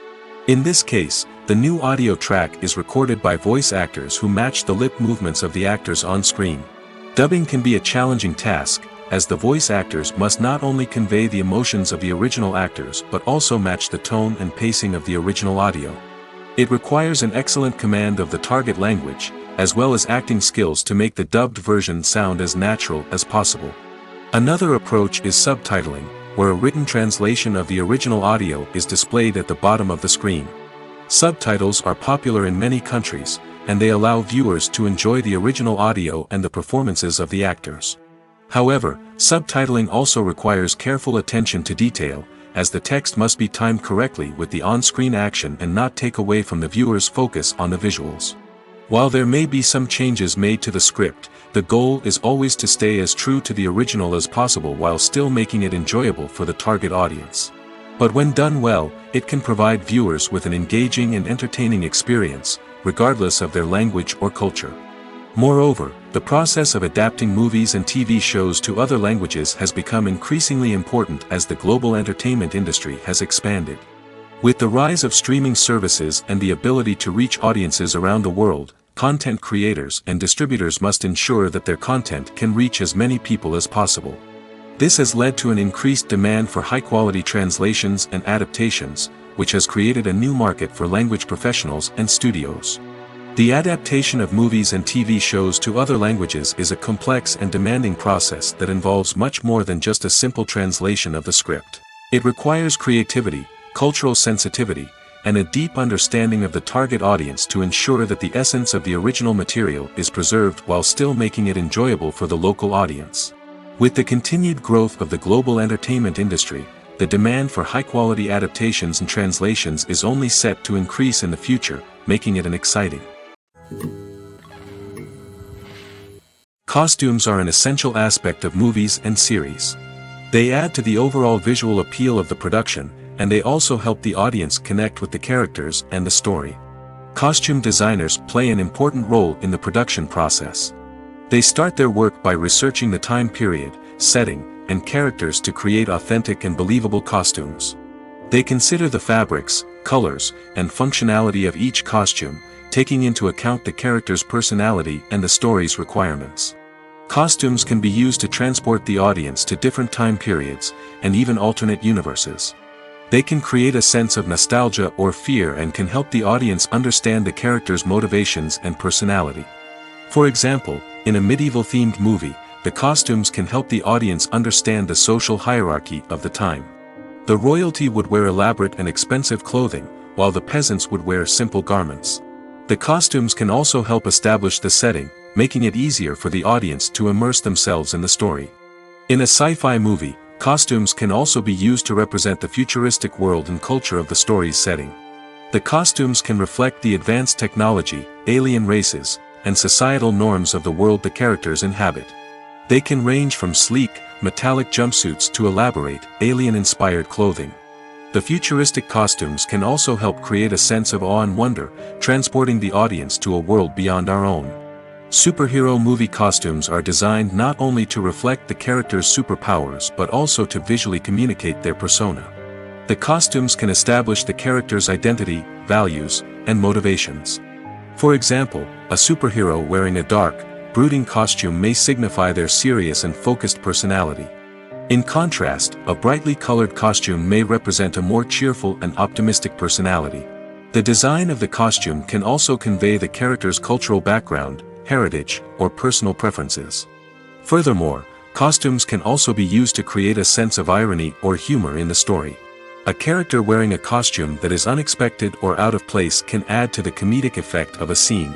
A: In this case, the new audio track is recorded by voice actors who match the lip movements of the actors on screen. Dubbing can be a challenging task, as the voice actors must not only convey the emotions of the original actors but also match the tone and pacing of the original audio. It requires an excellent command of the target language, as well as acting skills to make the dubbed version sound as natural as possible. Another approach is subtitling, where a written translation of the original audio is displayed at the bottom of the screen. Subtitles are popular in many countries, and they allow viewers to enjoy the original audio and the performances of the actors. However, subtitling also requires careful attention to detail, as the text must be timed correctly with the on-screen action and not take away from the viewer's focus on the visuals. While there may be some changes made to the script, the goal is always to stay as true to the original as possible while still making it enjoyable for the target audience. But when done well, it can provide viewers with an engaging and entertaining experience, regardless of their language or culture. Moreover, the process of adapting movies and TV shows to other languages has become increasingly important as the global entertainment industry has expanded. With the rise of streaming services and the ability to reach audiences around the world, content creators and distributors must ensure that their content can reach as many people as possible. This has led to an increased demand for high-quality translations and adaptations, which has created a new market for language professionals and studios. The adaptation of movies and TV shows to other languages is a complex and demanding process that involves much more than just a simple translation of the script. It requires creativity, cultural sensitivity, and a deep understanding of the target audience to ensure that the essence of the original material is preserved while still making it enjoyable for the local audience. With the continued growth of the global entertainment industry, the demand for high-quality adaptations and translations is only set to increase in the future, making it exciting. Costumes are an essential aspect of movies and series. They add to the overall visual appeal of the production, and they also help the audience connect with the characters and the story. Costume designers play an important role in the production process. They start their work by researching the time period, setting, and characters to create authentic and believable costumes. They consider the fabrics, colors, and functionality of each costume, taking into account the character's personality and the story's requirements. Costumes can be used to transport the audience to different time periods, and even alternate universes. They can create a sense of nostalgia or fear and can help the audience understand the character's motivations and personality. For example, in a medieval-themed movie, the costumes can help the audience understand the social hierarchy of the time. The royalty would wear elaborate and expensive clothing, while the peasants would wear simple garments. The costumes can also help establish the setting, making it easier for the audience to immerse themselves in the story. In a sci-fi movie, costumes can also be used to represent the futuristic world and culture of the story's setting. The costumes can reflect the advanced technology, alien races, and societal norms of the world the characters inhabit. They can range from sleek, metallic jumpsuits to elaborate, alien-inspired clothing. The futuristic costumes can also help create a sense of awe and wonder, transporting the audience to a world beyond our own. Superhero movie costumes are designed not only to reflect the character's superpowers but also to visually communicate their persona. The costumes can establish the character's identity, values, and motivations. For example, a superhero wearing a dark, brooding costume may signify their serious and focused personality. In contrast, a brightly colored costume may represent a more cheerful and optimistic personality. The design of the costume can also convey the character's cultural background, heritage, or personal preferences. Furthermore, costumes can also be used to create a sense of irony or humor in the story. A character wearing a costume that is unexpected or out of place can add to the comedic effect of a scene.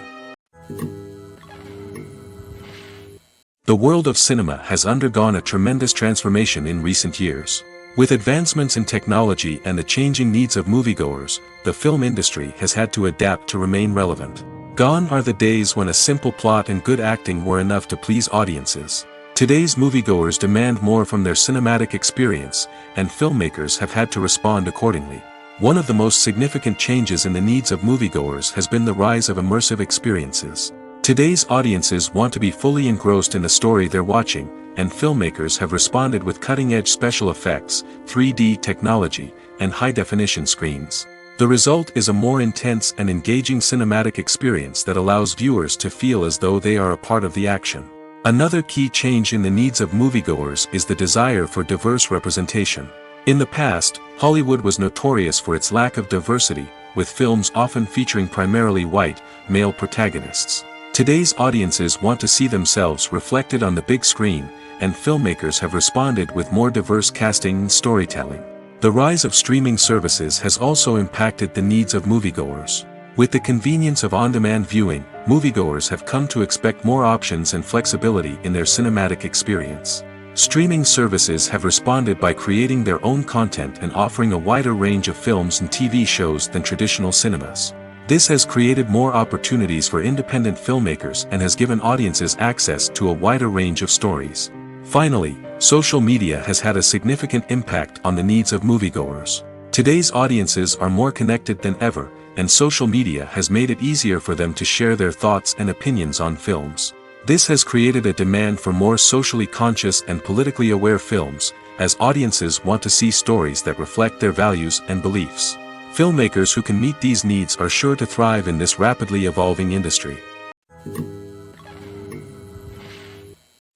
A: The world of cinema has undergone a tremendous transformation in recent years. With advancements in technology and the changing needs of moviegoers, the film industry has had to adapt to remain relevant. Gone are the days when a simple plot and good acting were enough to please audiences. Today's moviegoers demand more from their cinematic experience, and filmmakers have had to respond accordingly. One of the most significant changes in the needs of moviegoers has been the rise of immersive experiences. Today's audiences want to be fully engrossed in the story they're watching, and filmmakers have responded with cutting-edge special effects, 3D technology, and high-definition screens. The result is a more intense and engaging cinematic experience that allows viewers to feel as though they are a part of the action. Another key change in the needs of moviegoers is the desire for diverse representation. In the past, Hollywood was notorious for its lack of diversity, with films often featuring primarily white, male protagonists. Today's audiences want to see themselves reflected on the big screen, and filmmakers have responded with more diverse casting and storytelling. The rise of streaming services has also impacted the needs of moviegoers. With the convenience of on-demand viewing, moviegoers have come to expect more options and flexibility in their cinematic experience. Streaming services have responded by creating their own content and offering a wider range of films and TV shows than traditional cinemas. This has created more opportunities for independent filmmakers and has given audiences access to a wider range of stories. Finally, social media has had a significant impact on the needs of moviegoers. Today's audiences are more connected than ever, and social media has made it easier for them to share their thoughts and opinions on films. This has created a demand for more socially conscious and politically aware films, as audiences want to see stories that reflect their values and beliefs. Filmmakers who can meet these needs are sure to thrive in this rapidly evolving industry.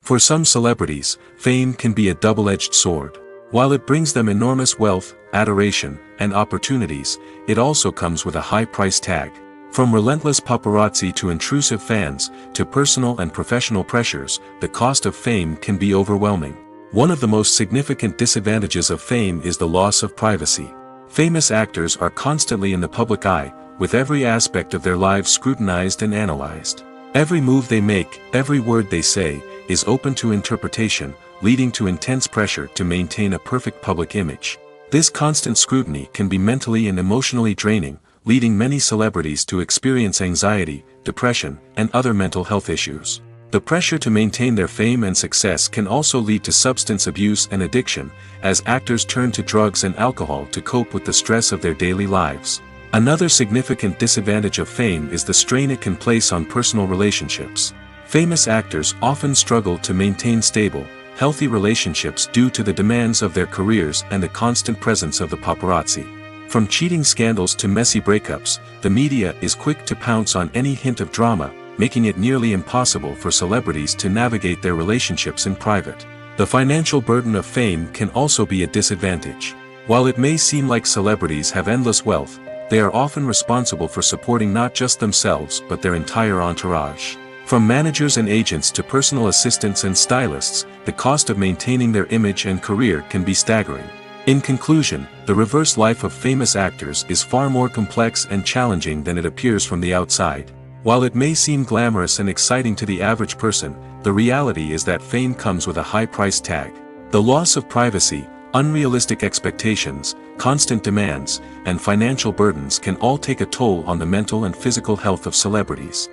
A: For some celebrities, fame can be a double-edged sword. While it brings them enormous wealth, adoration, and opportunities, it also comes with a high price tag. From relentless paparazzi to intrusive fans, to personal and professional pressures, the cost of fame can be overwhelming. One of the most significant disadvantages of fame is the loss of privacy. Famous actors are constantly in the public eye, with every aspect of their lives scrutinized and analyzed. Every move they make, every word they say, is open to interpretation, leading to intense pressure to maintain a perfect public image. This constant scrutiny can be mentally and emotionally draining, leading many celebrities to experience anxiety, depression, and other mental health issues. The pressure to maintain their fame and success can also lead to substance abuse and addiction, as actors turn to drugs and alcohol to cope with the stress of their daily lives. Another significant disadvantage of fame is the strain it can place on personal relationships. Famous actors often struggle to maintain stable, healthy relationships due to the demands of their careers and the constant presence of the paparazzi. From cheating scandals to messy breakups, the media is quick to pounce on any hint of drama, making it nearly impossible for celebrities to navigate their relationships in private. The financial burden of fame can also be a disadvantage. While it may seem like celebrities have endless wealth, they are often responsible for supporting not just themselves but their entire entourage. From managers and agents to personal assistants and stylists, the cost of maintaining their image and career can be staggering. In conclusion, the reverse life of famous actors is far more complex and challenging than it appears from the outside. While it may seem glamorous and exciting to the average person, the reality is that fame comes with a high price tag. The loss of privacy, unrealistic expectations, constant demands, and financial burdens can all take a toll on the mental and physical health of celebrities.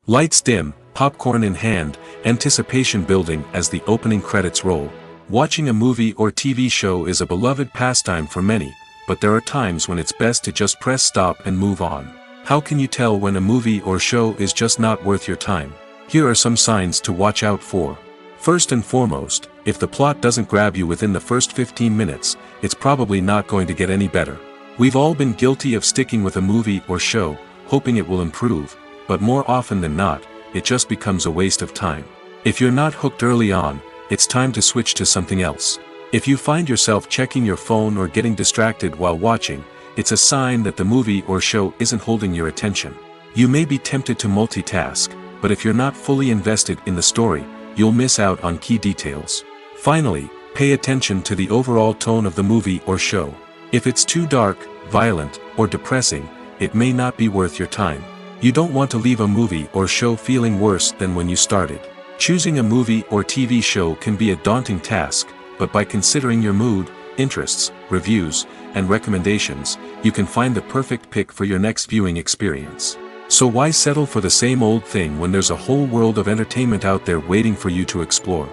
A: Lights dim, popcorn in hand, anticipation building as the opening credits roll. Watching a movie or TV show is a beloved pastime for many, but there are times when it's best to just press stop and move on. How can you tell when a movie or show is just not worth your time? Here are some signs to watch out for. First and foremost, if the plot doesn't grab you within the first 15 minutes, it's probably not going to get any better. We've all been guilty of sticking with a movie or show, hoping it will improve, but more often than not, it just becomes a waste of time. If you're not hooked early on, it's time to switch to something else. If you find yourself checking your phone or getting distracted while watching, it's a sign that the movie or show isn't holding your attention. You may be tempted to multitask, but if you're not fully invested in the story, you'll miss out on key details. Finally, pay attention to the overall tone of the movie or show. If it's too dark, violent, or depressing, it may not be worth your time. You don't want to leave a movie or show feeling worse than when you started. Choosing a movie or TV show can be a daunting task, but by considering your mood, interests, reviews, and recommendations, you can find the perfect pick for your next viewing experience. So why settle for the same old thing when there's a whole world of entertainment out there waiting for you to explore?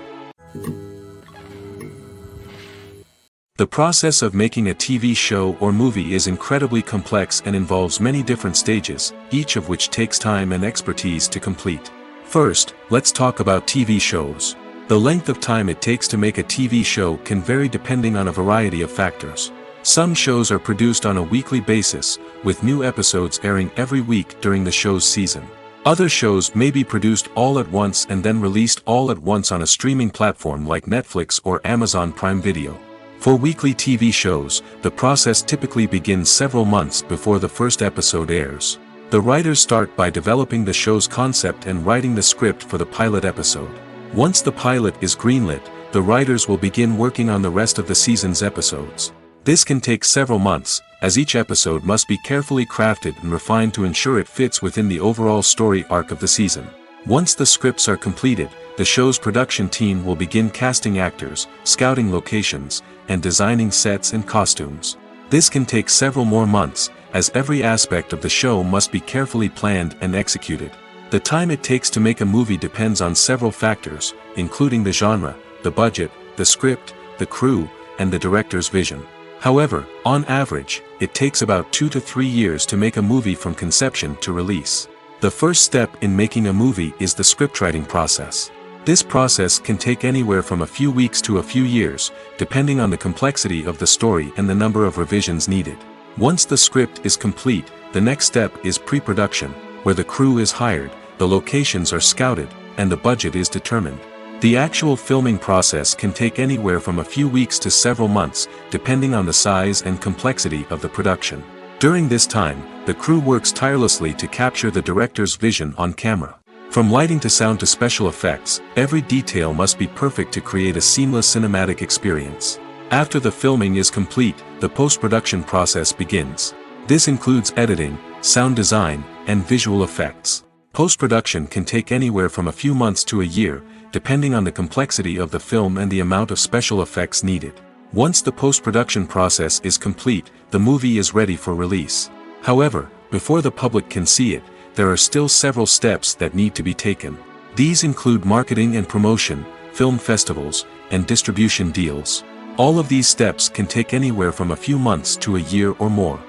A: The process of making a TV show or movie is incredibly complex and involves many different stages, each of which takes time and expertise to complete. First, let's talk about TV shows. The length of time it takes to make a TV show can vary depending on a variety of factors. Some shows are produced on a weekly basis, with new episodes airing every week during the show's season. Other shows may be produced all at once and then released all at once on a streaming platform like Netflix or Amazon Prime Video. For weekly TV shows, the process typically begins several months before the first episode airs. The writers start by developing the show's concept and writing the script for the pilot episode. Once the pilot is greenlit, the writers will begin working on the rest of the season's episodes. This can take several months, as each episode must be carefully crafted and refined to ensure it fits within the overall story arc of the season. Once the scripts are completed, the show's production team will begin casting actors, scouting locations, and designing sets and costumes. This can take several more months, as every aspect of the show must be carefully planned and executed. The time it takes to make a movie depends on several factors, including the genre, the budget, the script, the crew, and the director's vision. However, on average, it takes about 2 to 3 years to make a movie from conception to release. The first step in making a movie is the scriptwriting process. This process can take anywhere from a few weeks to a few years, depending on the complexity of the story and the number of revisions needed. Once the script is complete, the next step is pre-production, where the crew is hired, the locations are scouted, and the budget is determined. The actual filming process can take anywhere from a few weeks to several months, depending on the size and complexity of the production. During this time, the crew works tirelessly to capture the director's vision on camera. From lighting to sound to special effects, every detail must be perfect to create a seamless cinematic experience. After the filming is complete, the post-production process begins. This includes editing, sound design, and visual effects. Post-production can take anywhere from a few months to a year, depending on the complexity of the film and the amount of special effects needed. Once the post-production process is complete, the movie is ready for release. However, before the public can see it, there are still several steps that need to be taken. These include marketing and promotion, film festivals, and distribution deals. All of these steps can take anywhere from a few months to a year or more.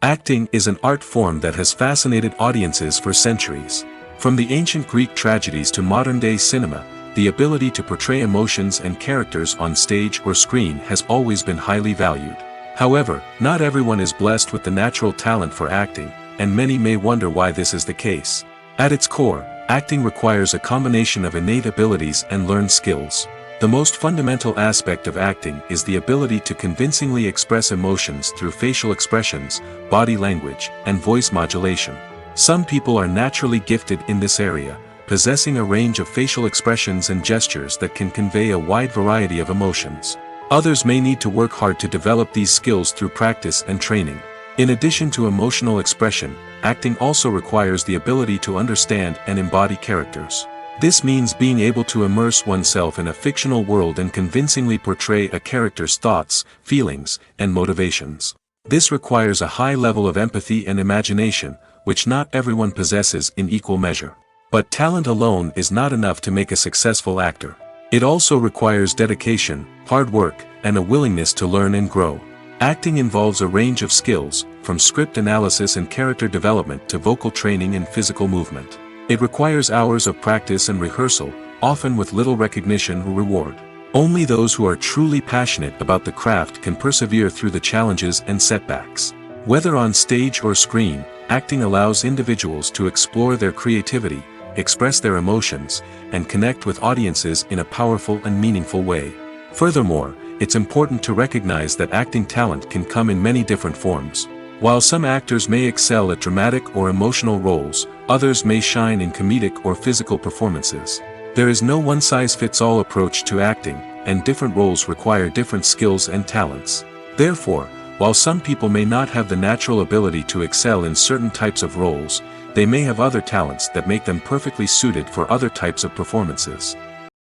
A: Acting is an art form that has fascinated audiences for centuries. From the ancient Greek tragedies to modern-day cinema, the ability to portray emotions and characters on stage or screen has always been highly valued. However, not everyone is blessed with the natural talent for acting, and many may wonder why this is the case. At its core, acting requires a combination of innate abilities and learned skills. The most fundamental aspect of acting is the ability to convincingly express emotions through facial expressions, body language, and voice modulation. Some people are naturally gifted in this area, possessing a range of facial expressions and gestures that can convey a wide variety of emotions. Others may need to work hard to develop these skills through practice and training. In addition to emotional expression, acting also requires the ability to understand and embody characters. This means being able to immerse oneself in a fictional world and convincingly portray a character's thoughts, feelings, and motivations. This requires a high level of empathy and imagination, which not everyone possesses in equal measure. But talent alone is not enough to make a successful actor. It also requires dedication, hard work, and a willingness to learn and grow. Acting involves a range of skills, from script analysis and character development to vocal training and physical movement. It requires hours of practice and rehearsal, often with little recognition or reward. Only those who are truly passionate about the craft can persevere through the challenges and setbacks. Whether on stage or screen, acting allows individuals to explore their creativity, express their emotions, and connect with audiences in a powerful and meaningful way. Furthermore, it's important to recognize that acting talent can come in many different forms. While some actors may excel at dramatic or emotional roles, others may shine in comedic or physical performances. There is no one-size-fits-all approach to acting, and different roles require different skills and talents. Therefore, while some people may not have the natural ability to excel in certain types of roles, they may have other talents that make them perfectly suited for other types of performances.